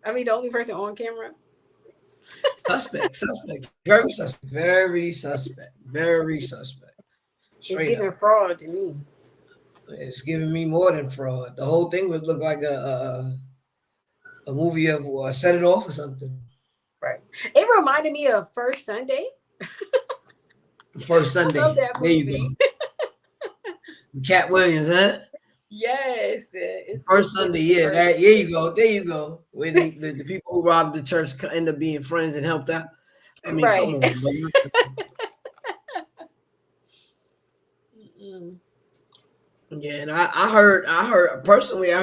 I mean, the only person on camera. Suspect, very suspect. It's Straight giving up. fraud to me. It's giving me more than fraud. The whole thing would look like a movie of Set It Off or something. Right. It reminded me of First Sunday. First Sunday. I love that There you movie. go. Cat Williams, huh? Yes. It's First Sunday, yeah. There you go. There you go. Where the people who robbed the church end up being friends and helped out. I mean, Right. come on. Yeah, and I heard personally, I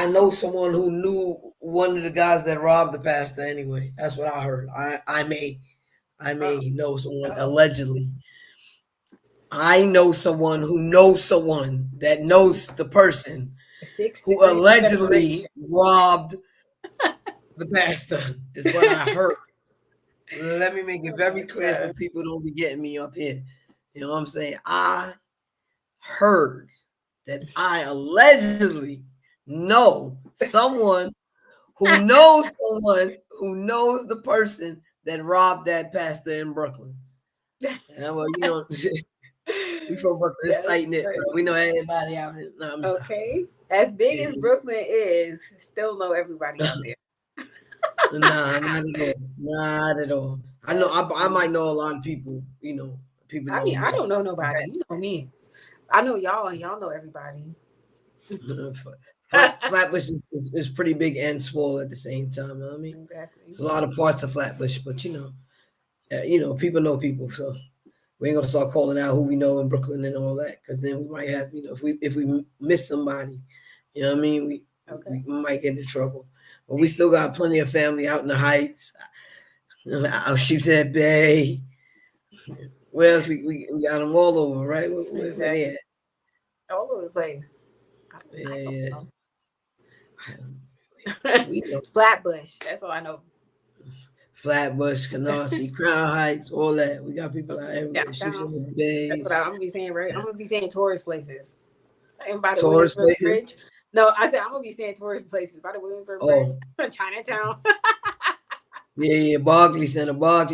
know someone who knew one of the guys that robbed the pastor anyway. That's what I heard. I may know someone allegedly. I know someone who knows someone that knows the person who allegedly robbed the pastor, is what I heard. Let me make it very clear so people don't be getting me up here. You know what I'm saying? I heard that I allegedly know someone who knows someone who knows the person that robbed that pastor in Brooklyn. And well, you know, we from Brooklyn, it's tight knit. We know everybody out here. No, okay, as big as Brooklyn is, still know everybody out there. Nah, not at all. I know I might know a lot of people. You know, people. I mean, I don't know nobody. You know me. I know y'all, and y'all know everybody. Flatbush is pretty big and small at the same time. You know what I mean, exactly. There's a lot of parts of Flatbush, but you know, people know people, so we ain't gonna start calling out who we know in Brooklyn and all that, because then we might have, you know, if we miss somebody, you know what I mean, we might get into trouble. But we still got plenty of family out in the Heights, out Sheepshead Bay. Where else we got them all over, right? Where they at? All over the place. Yeah. We know. Flatbush. That's all I know. Flatbush, Canarsie, Crown Heights, all that. We got people out everywhere. That's what I'm gonna be saying, right? I'm gonna be saying tourist places. And by the tourist Williamsburg places? Bridge. No, I said I'm gonna be saying tourist places by the Williamsburg Bridge, Chinatown. Yeah, Barclays Center, right.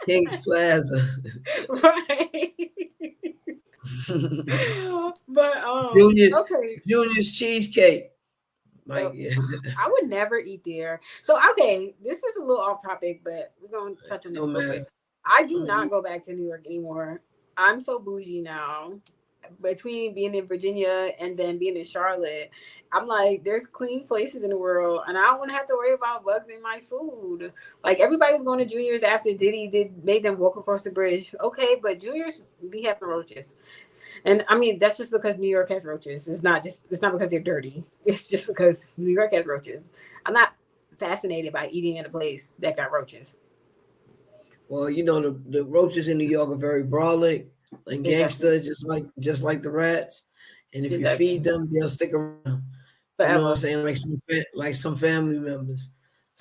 King's Plaza. Right. But Junior's Cheesecake. I would never eat there. So okay, this is a little off topic, but we're gonna touch on this real quick. I do not go back to New York anymore. I'm so bougie now. Between being in Virginia and then being in Charlotte, I'm like, there's clean places in the world, and I don't want to have to worry about bugs in my food. Like everybody was going to Junior's after Diddy made them walk across the bridge. Okay, but Junior's be having roaches. And I mean, that's just because New York has roaches. It's not because they're dirty. It's just because New York has roaches. I'm not fascinated by eating in a place that got roaches. Well, you know, the roaches in New York are very brolic and gangster, just like the rats. And if you feed them, they'll stick around. Forever. You know what I'm saying? Like some family members.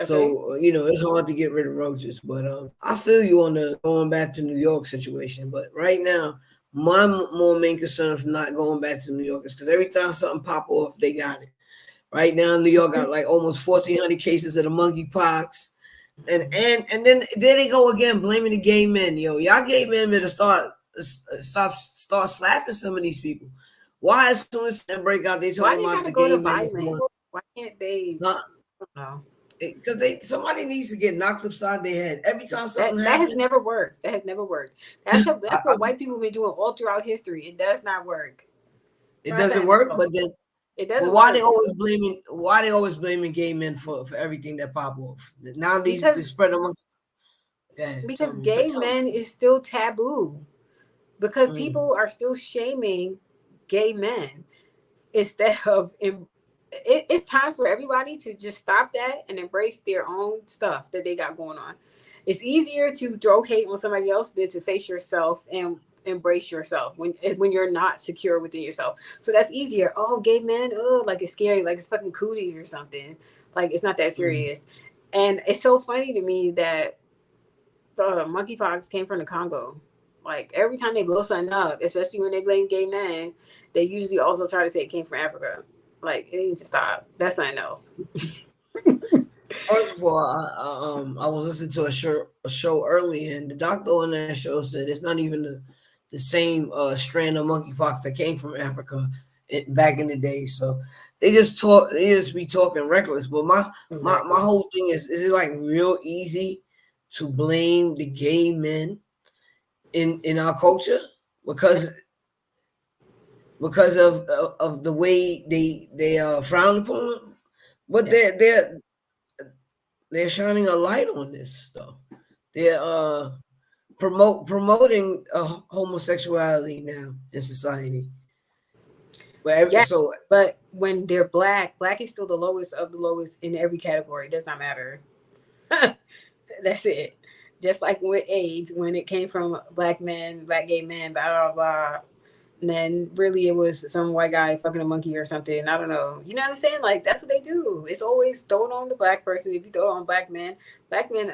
Okay. So, you know, it's hard to get rid of roaches. But I feel you on the going back to New York situation. But right now, my main concern of not going back to New York is because every time something pop off, they got it. Right now, New York got like almost 1,400 cases of the monkeypox. And then there they go again, blaming the gay men. Yo, y'all gay men better start slapping some of these people. Why as soon as they break out, they talking about the gay men? Why can't they? I don't know. Because somebody needs to get knocked upside their head every time something happens. That has never worked. That's what white people have been doing all throughout history. It does not work. It doesn't work, but then it doesn't. But why they always blaming gay men for everything that pop off? Now they spread among. Yeah, because gay men is still taboo. Because people are still shaming gay men instead of. It's time for everybody to just stop that and embrace their own stuff that they got going on. It's easier to throw hate on somebody else than to face yourself and embrace yourself when you're not secure within yourself. So that's easier. Oh, gay men, like it's scary, like it's fucking cooties or something. Like it's not that serious. And it's so funny to me that monkeypox came from the Congo. Like every time they blow something up, especially when they blame gay men, they usually also try to say it came from Africa. Like it needs to stop. That's something else. First of all, I was listening to a show earlier, and the doctor on that show said it's not even the same strand of monkeypox that came from Africa back in the day. So they just talk, they just be talking reckless. But my whole thing is it like real easy to blame the gay men in our culture because of the way they frown upon them. But they're shining a light on this though. They're promoting homosexuality now in society. Yeah, So but when they're black is still the lowest of the lowest in every category. It does not matter. That's it. Just like with AIDS, when it came from black men, black gay men, blah blah blah. And then really it was some white guy fucking a monkey or something. I don't know. You know what I'm saying? Like that's what they do. It's always thrown on the black person. If you throw it on black men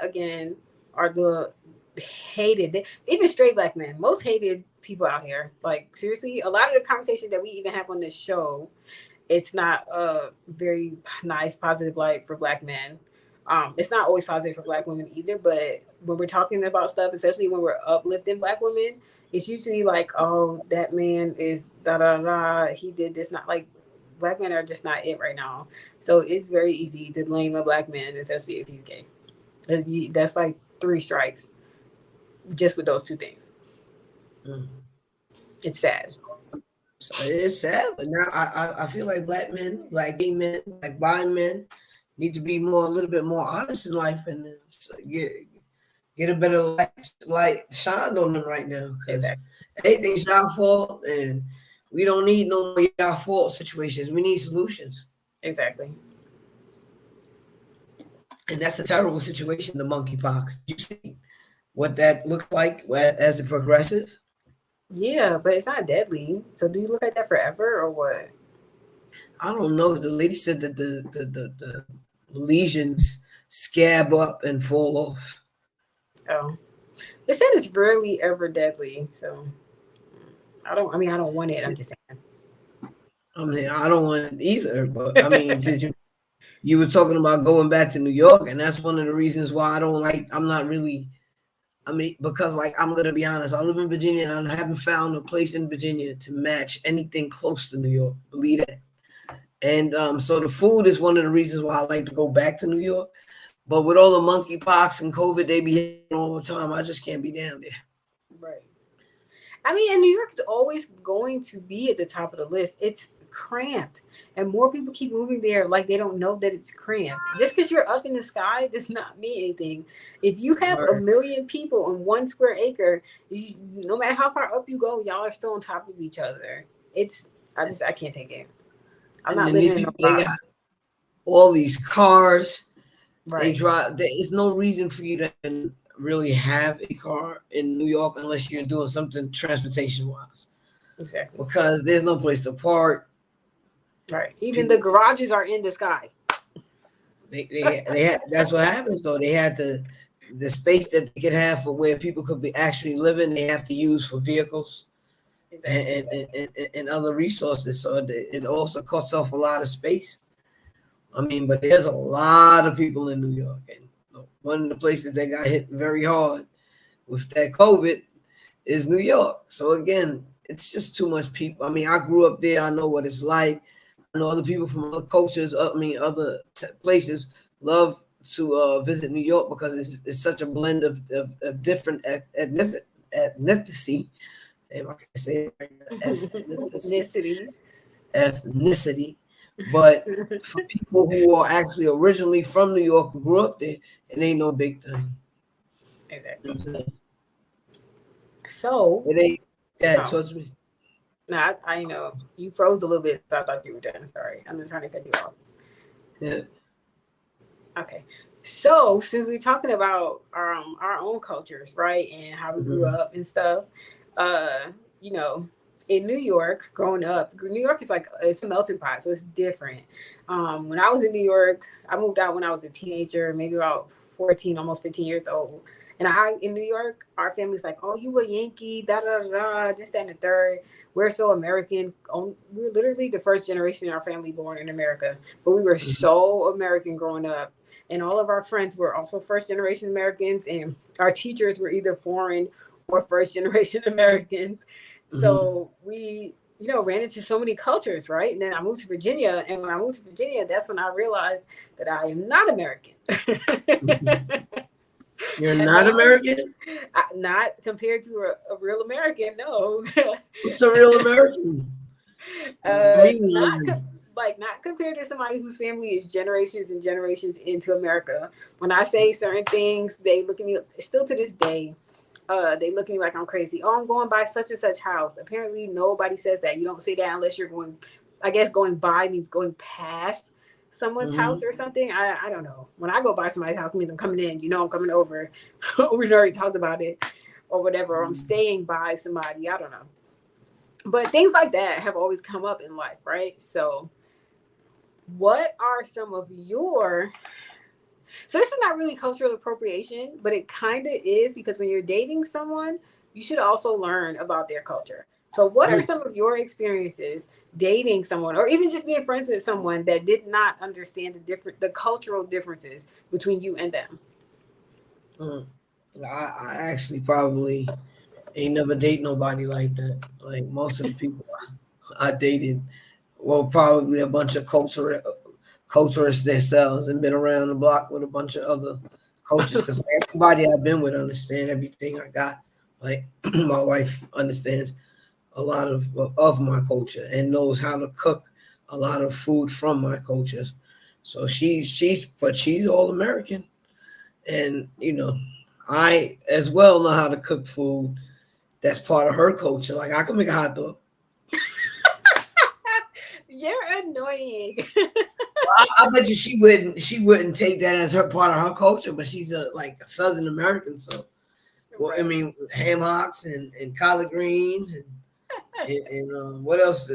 again are the hated, even straight black men, most hated people out here. Like seriously, a lot of the conversations that we even have on this show, it's not a very nice positive light for black men. It's not always positive for black women either, but when we're talking about stuff, especially when we're uplifting black women, it's usually like, oh, that man is da da da, he did this. Not like black men are just not it right now. So it's very easy to blame a black man, especially if he's gay. That's like 3 strikes just with those 2 things. It's sad. So it's sad, but now I feel like black men, black gay men, black bi men need to be a little bit more honest in life and get a better light shined on them right now because anything's y'all fault and we don't need no more y'all fault situations. We need solutions. Exactly. And that's a terrible situation, the monkeypox. You see what that looks like as it progresses? Yeah, but it's not deadly. So do you look like that forever or what? I don't know. The lady said that the lesions scab up and fall off. Oh, they said it's rarely ever deadly. So I don't want it. I'm just saying. I mean, I don't want it either. But I mean, did you were talking about going back to New York, and that's one of the reasons why I don't like. I'm not really. I mean, because like I'm gonna be honest, I live in Virginia, and I haven't found a place in Virginia to match anything close to New York. Believe that. And so the food is one of the reasons why I like to go back to New York. But with all the monkeypox and COVID, they be hitting all the time. I just can't be down there. Right. I mean, and New York's always going to be at the top of the list. It's cramped, and more people keep moving there like they don't know that it's cramped. Just because you're up in the sky does not mean anything. If you have a million people on 1 square acre, no matter how far up you go, y'all are still on top of each other. I can't take it. I'm not living in they got all these cars. Right. They drive. There's no reason for you to really have a car in New York unless you're doing something transportation wise. Exactly. Because there's no place to park. Right. Even the garages are in the sky. They had, that's what happens though. They had the space that they could have for where people could be actually living. They have to use for vehicles. And other resources, so it also cuts off a lot of space. I mean, but there's a lot of people in New York, and one of the places that got hit very hard with that COVID is New York. So again, it's just too much people. I mean, I grew up there. I know what it's like. I know other people from other cultures. Other places love to visit New York because it's such a blend of different ethnicity. If I can say ethnicity, but for people who are actually originally from New York and grew up there, it ain't no big thing. Exactly. So talk to me. No, I know you froze a little bit, so I thought you were done. Sorry, I'm not trying to cut you off. Yeah. Okay. So since we're talking about our own cultures, right, and how we grew up and stuff, in New York, growing up, New York is like, it's a melting pot, so it's different. When I was in New York, I moved out when I was a teenager, maybe about 14, almost 15 years old. And in New York, our family's like, oh, you a Yankee, da da da, this, that, and the third. We're so American. We were literally the first generation in our family born in America, but we were so American growing up. And all of our friends were also first generation Americans, and our teachers were either foreign or first generation Americans. So we, ran into so many cultures, right? And then I moved to Virginia. And when I moved to Virginia, that's when I realized that I am not American. You're not American? Not compared to a real American, no. What's a real American? Not compared to somebody whose family is generations and generations into America. When I say certain things, they look at me, still to this day, they look at me like I'm crazy. Oh, I'm going by such and such house. Apparently nobody says that. You don't say that unless you're going, I guess going by means going past someone's house or something. I don't know. When I go by somebody's house, it means I'm coming in, I'm coming over. We've already talked about it or whatever. Or I'm staying by somebody. I don't know. But things like that have always come up in life, right? So what are some of your... So this is not really cultural appropriation, but it kind of is, because when you're dating someone, you should also learn about their culture. So what are some of your experiences dating someone, or even just being friends with someone that did not understand the cultural differences between you and them? I actually probably ain't never date nobody like that. Like most of the people I dated, well, probably a bunch of culturists themselves and been around the block with a bunch of other cultures, because everybody I've been with understand everything I got. Like my wife understands a lot of my culture and knows how to cook a lot of food from my cultures. So she's all American, and I as well know how to cook food that's part of her culture. Like I can make a hot dog. You're annoying. I bet you she wouldn't take that as her part of her culture, but she's a Southern American, so well, I mean, ham hocks and collard greens and what else?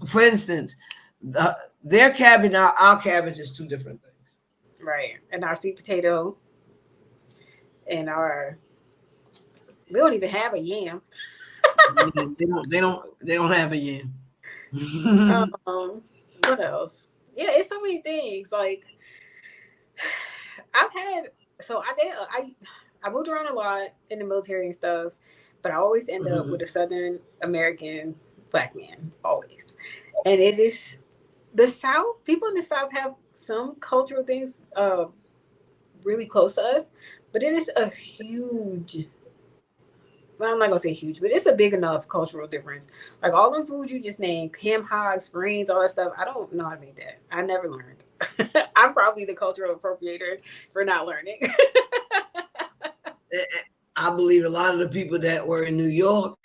For instance, their cabbage, our cabbage is two different things. Right, and our sweet potato, and we don't even have a yam. They don't have a yam. What else? Yeah, it's so many things. Like I moved around a lot in the military and stuff, but I always end up with a Southern American Black man, always. And it is the South. People in the South have some cultural things really close to us, but it is a huge... Well, I'm not gonna say huge, but it's a big enough cultural difference. Like all the food you just named, ham hocks, greens, all that stuff. I don't know how to make that. I never learned. I'm probably the cultural appropriator for not learning. I believe a lot of the people that were in New York,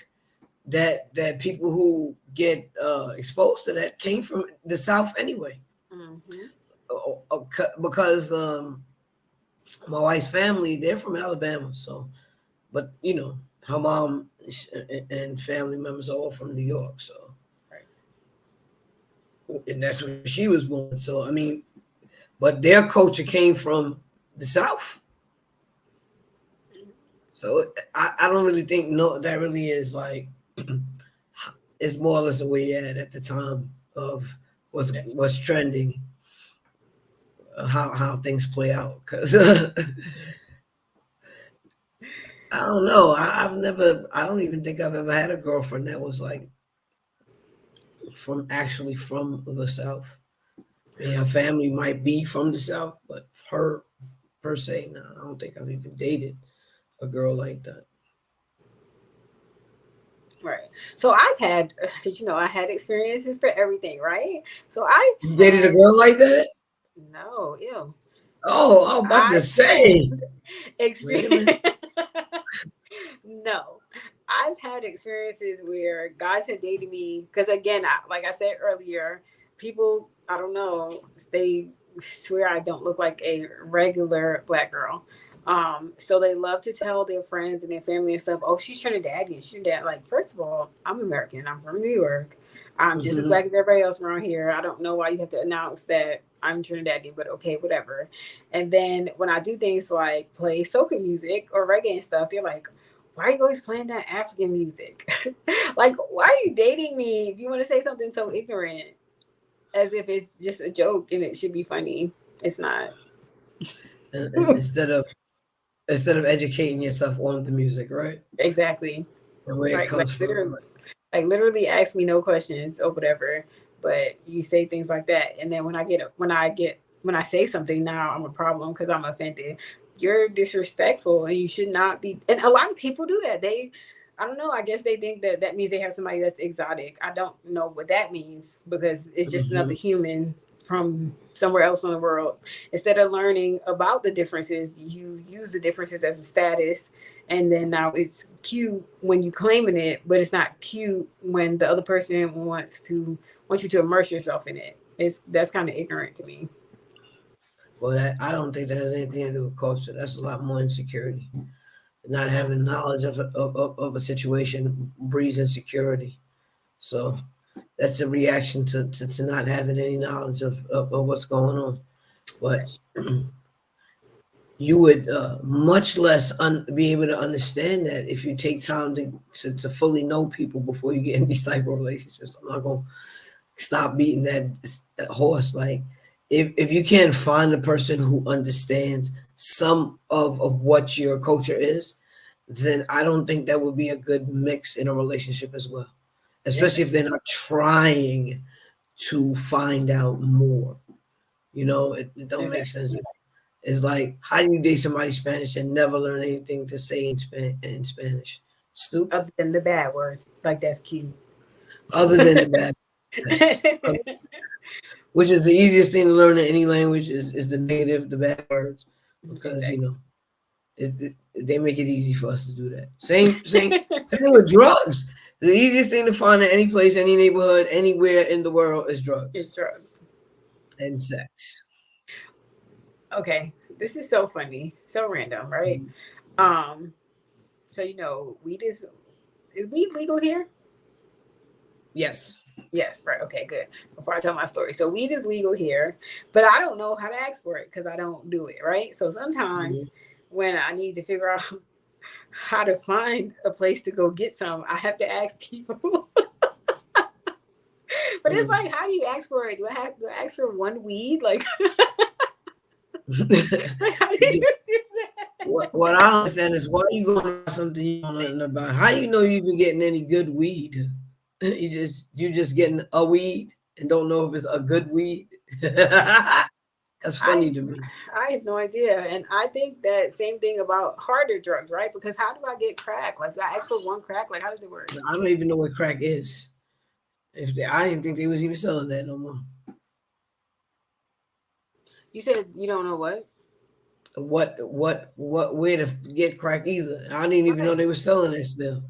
that people who get exposed to that came from the South anyway. Because my wife's family, they're from Alabama, so, but her mom and family members are all from New York, so, and that's where she was born. So I mean, but their culture came from the South. So I don't really think that really is like it's more or less the way at the time of what's trending, how things play out. Because I don't know. I don't even think I've ever had a girlfriend that was like from the South. I mean, her family might be from the South, but her per se, no, I don't think I've even dated a girl like that. Right. So I've had, because I had experiences for everything, right? So You dated a girl like that? No, ew. Oh, I was about to say. Experience. No, I've had experiences where guys had dated me because, again, like I said earlier, people, I don't know, they swear I don't look like a regular Black girl. So they love to tell their friends and their family and stuff, oh, she's Trinidadian. She's Trinidad. Like, first of all, I'm American. I'm from New York. I'm just as black as everybody else around here. I don't know why you have to announce that I'm Trinidadian, but okay, whatever. And then when I do things like play soca music or reggae and stuff, they're like, why are you always playing that African music? Like, why are you dating me if you want to say something so ignorant as if it's just a joke and it should be funny? It's not. And instead of educating yourself on the music, right? Exactly. And where it comes from. Literally ask me no questions or whatever, but you say things like that, and then when I say something, now I'm a problem because I'm offended. You're disrespectful, and you should not be. And a lot of people do that. I don't know. I guess they think that means they have somebody that's exotic. I don't know what that means because it's just another human from somewhere else in the world. Instead of learning about the differences, you use the differences as a status, and then now it's cute when you claiming it, but it's not cute when the other person wants you to immerse yourself in it. That's kind of ignorant to me. Well, I don't think that has anything to do with culture. That's a lot more insecurity. Not having knowledge of a situation breeds insecurity. So that's a reaction to not having any knowledge of what's going on. But you would much less be able to understand that if you take time to fully know people before you get in these type of relationships. I'm not going to stop beating that horse. Like, if you can't find a person who understands some of what your culture is, then I don't think that would be a good mix in a relationship as well. Especially if they're not trying to find out more. You know, it don't make sense. It's like, how do you date somebody Spanish and never learn anything to say in Spanish? Stupid. Other than the bad words, like that's cute. Other than the bad, which is the easiest thing to learn in any language is the negative, the bad words, because you know, they make it easy for us to do that. Same with drugs. The easiest thing to find in any place, any neighborhood, anywhere in the world is drugs. It's drugs. And sex. Okay, this is so funny, so random, right? So you know, is weed legal here? Yes. Yes, right. Okay, good. Before I tell my story, so weed is legal here, but I don't know how to ask for it because I don't do it, right? So sometimes when I need to figure out how to find a place to go get some, I have to ask people. But it's like, how do you ask for it? Do I ask for one weed? Like, like how do you do that? What I understand is, why are you going to something you don't know nothing about? How you know you've been getting any good weed? You just getting a weed and don't know if it's a good weed. That's funny to me. I have no idea. And I think that same thing about harder drugs, right? Because how do I get crack? Like, do I ask for one crack? Like, how does it work? I don't even know what crack is. I didn't think they was even selling that no more. You said you don't know what? Where to get crack either. I didn't even know they were selling it still.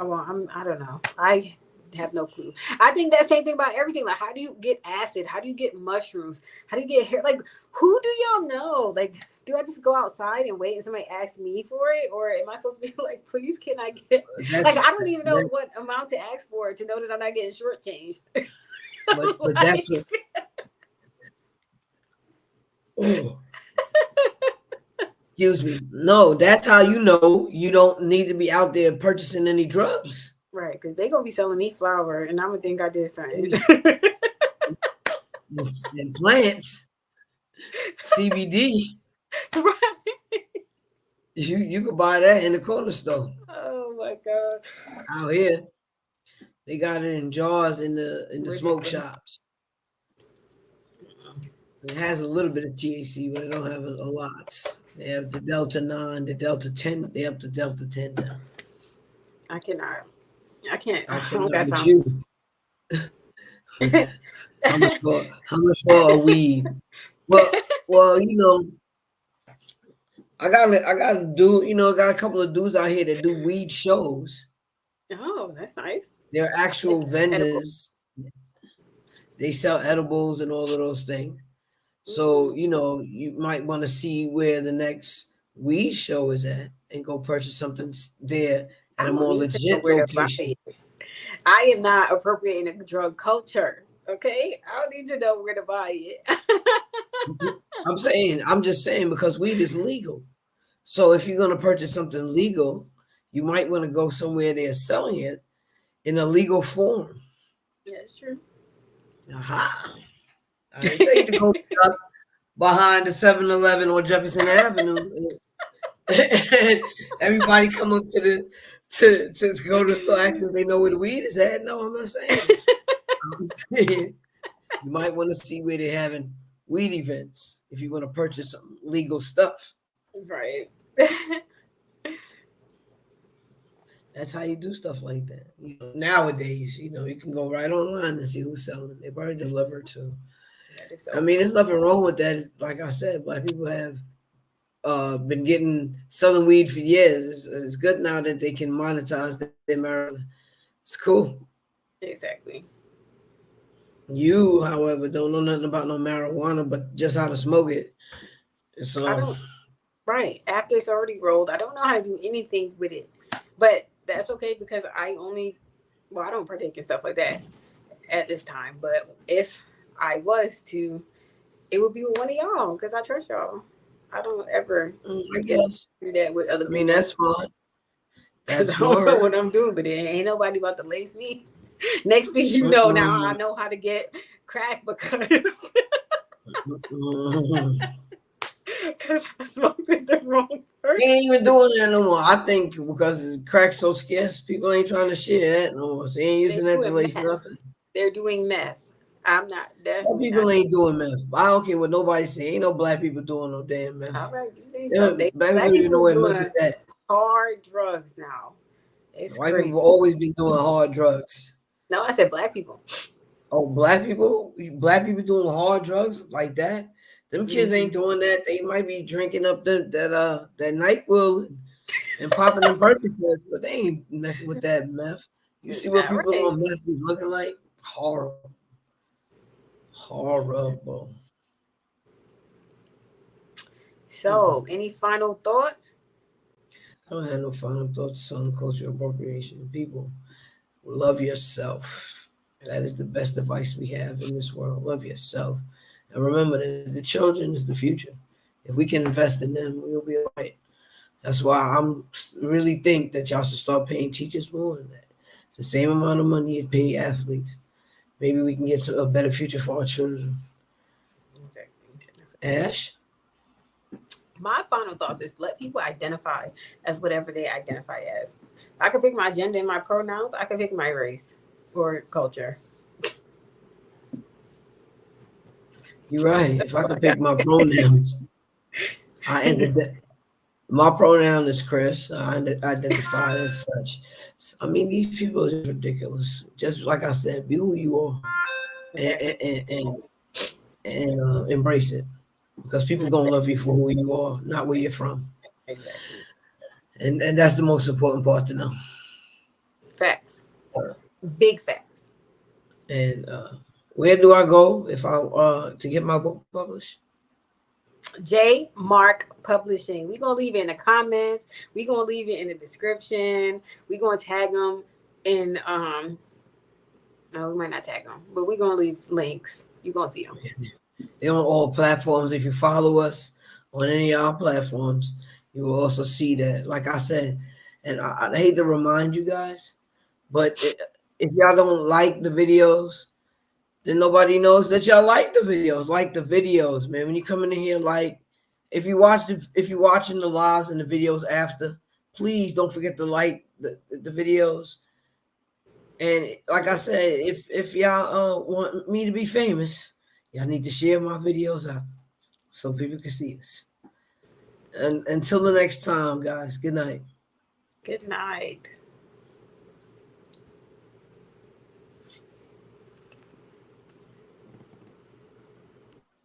Well, I don't know. I have no clue. I think that same thing about everything. Like, how do you get acid? How do you get mushrooms? How do you get hair? Like, who do y'all know? Like, do I just go outside and wait and somebody asks me for it? Or am I supposed to be like, please, can I get, like, I don't even know what amount to ask for to know that I'm not getting shortchanged. But like, that's what. Oh. Excuse me. No, that's how you know you don't need to be out there purchasing any drugs. Right, because they're going to be selling me flour, and I'm going to think I did something. And plants, CBD. Right. You could buy that in the corner store. Oh, my God. Out here, they got it in jars in the smoke shops. It has a little bit of THC, but it don't have a lot. They have the Delta 9, the Delta 10. They up to Delta 10 now. I can't got time. You. How much for a weed? Well, you know, I got a couple of dudes out here that do weed shows. Oh, that's nice. They're actual vendors. They sell edibles and all of those things. So, you know, you might want to see where the next weed show is at and go purchase something there at a I don't more need to know legit where to buy location. it. I am not appropriating the drug culture. Okay, I don't need to know where to buy it. I'm just saying because weed is legal. So if you're going to purchase something legal, you might want to go somewhere they're selling it in a legal form. That's true. Aha. I didn't tell you to go up behind the 7-Eleven on Jefferson Avenue. And everybody come up to the to go to the store asking if they know where the weed is at. No, I'm not saying. I'm saying you might want to see where they're having weed events if you want to purchase some legal stuff. Right. That's how you do stuff like that. Nowadays, you can go right online and see who's selling. They probably deliver too. That is so I mean, there's nothing wrong with that. Like I said, black people have been selling weed for years. It's good now that they can monetize their marijuana. It's cool. Exactly. You, however, don't know nothing about no marijuana, but just how to smoke it. So I don't. Right. After it's already rolled, I don't know how to do anything with it. But that's okay because I don't partake in stuff like that at this time. But if I was to, it would be with one of y'all because I trust y'all. I don't ever I guess do that with other I people. mean that's fine. That's I don't know smart. what I'm doing, but ain't nobody about to lace me. Next thing you know, now I know how to get crack because I smoked with the wrong person. They ain't even doing that no more. I think because crack's so scarce, people ain't trying to share that no more. So they ain't using that to lace nothing. They're doing meth. I'm not. Black people ain't doing meth. I don't care what nobody say. Ain't no black people doing no damn meth. All right, you think so? Black people know where meth is at. Hard drugs now. It's White crazy. people always been doing hard drugs. No, I said black people. Oh, black people? Black people doing hard drugs like that? Them kids ain't doing that. They might be drinking up that NyQuil and popping them Percocets, but they ain't messing with that meth. You see what people on meth be looking like? Horrible. Horrible. So, any final thoughts? I don't have no final thoughts on cultural appropriation. People, love yourself. That is the best advice we have in this world. Love yourself. And remember that the children is the future. If we can invest in them, we'll be all right. That's why I'm really think that y'all should start paying teachers more than that. It's the same amount of money you pay athletes. Maybe we can get a better future for our children. Exactly. Ash? My final thoughts is let people identify as whatever they identify as. I can pick my gender and my pronouns. I can pick my race or culture. You're right. If I could pick my pronouns, I ended that. My pronoun is Chris. I identify as such. I mean, these people are just ridiculous. Just like I said, be who you are, and embrace it, because people gonna love you for who you are, not where you're from. Exactly. And that's the most important part to know. Facts. Big facts. And where do I go if I to get my book published? J Mark Publishing. We're gonna leave it in the comments. We're gonna leave it in the description. We're gonna tag them in no, we might not tag them, but we're gonna leave links. You're gonna see them. They're on all platforms. If you follow us on any of our platforms, you will also see that. Like I said, and I hate to remind you guys, but if y'all don't like the videos, then nobody knows that y'all like the videos. Like the videos, man. When you come in here, like if you're watching the lives and the videos after, please don't forget to like the videos. And like I said, if y'all want me to be famous, y'all need to share my videos out so people can see us. And until the next time, guys, good night. Good night.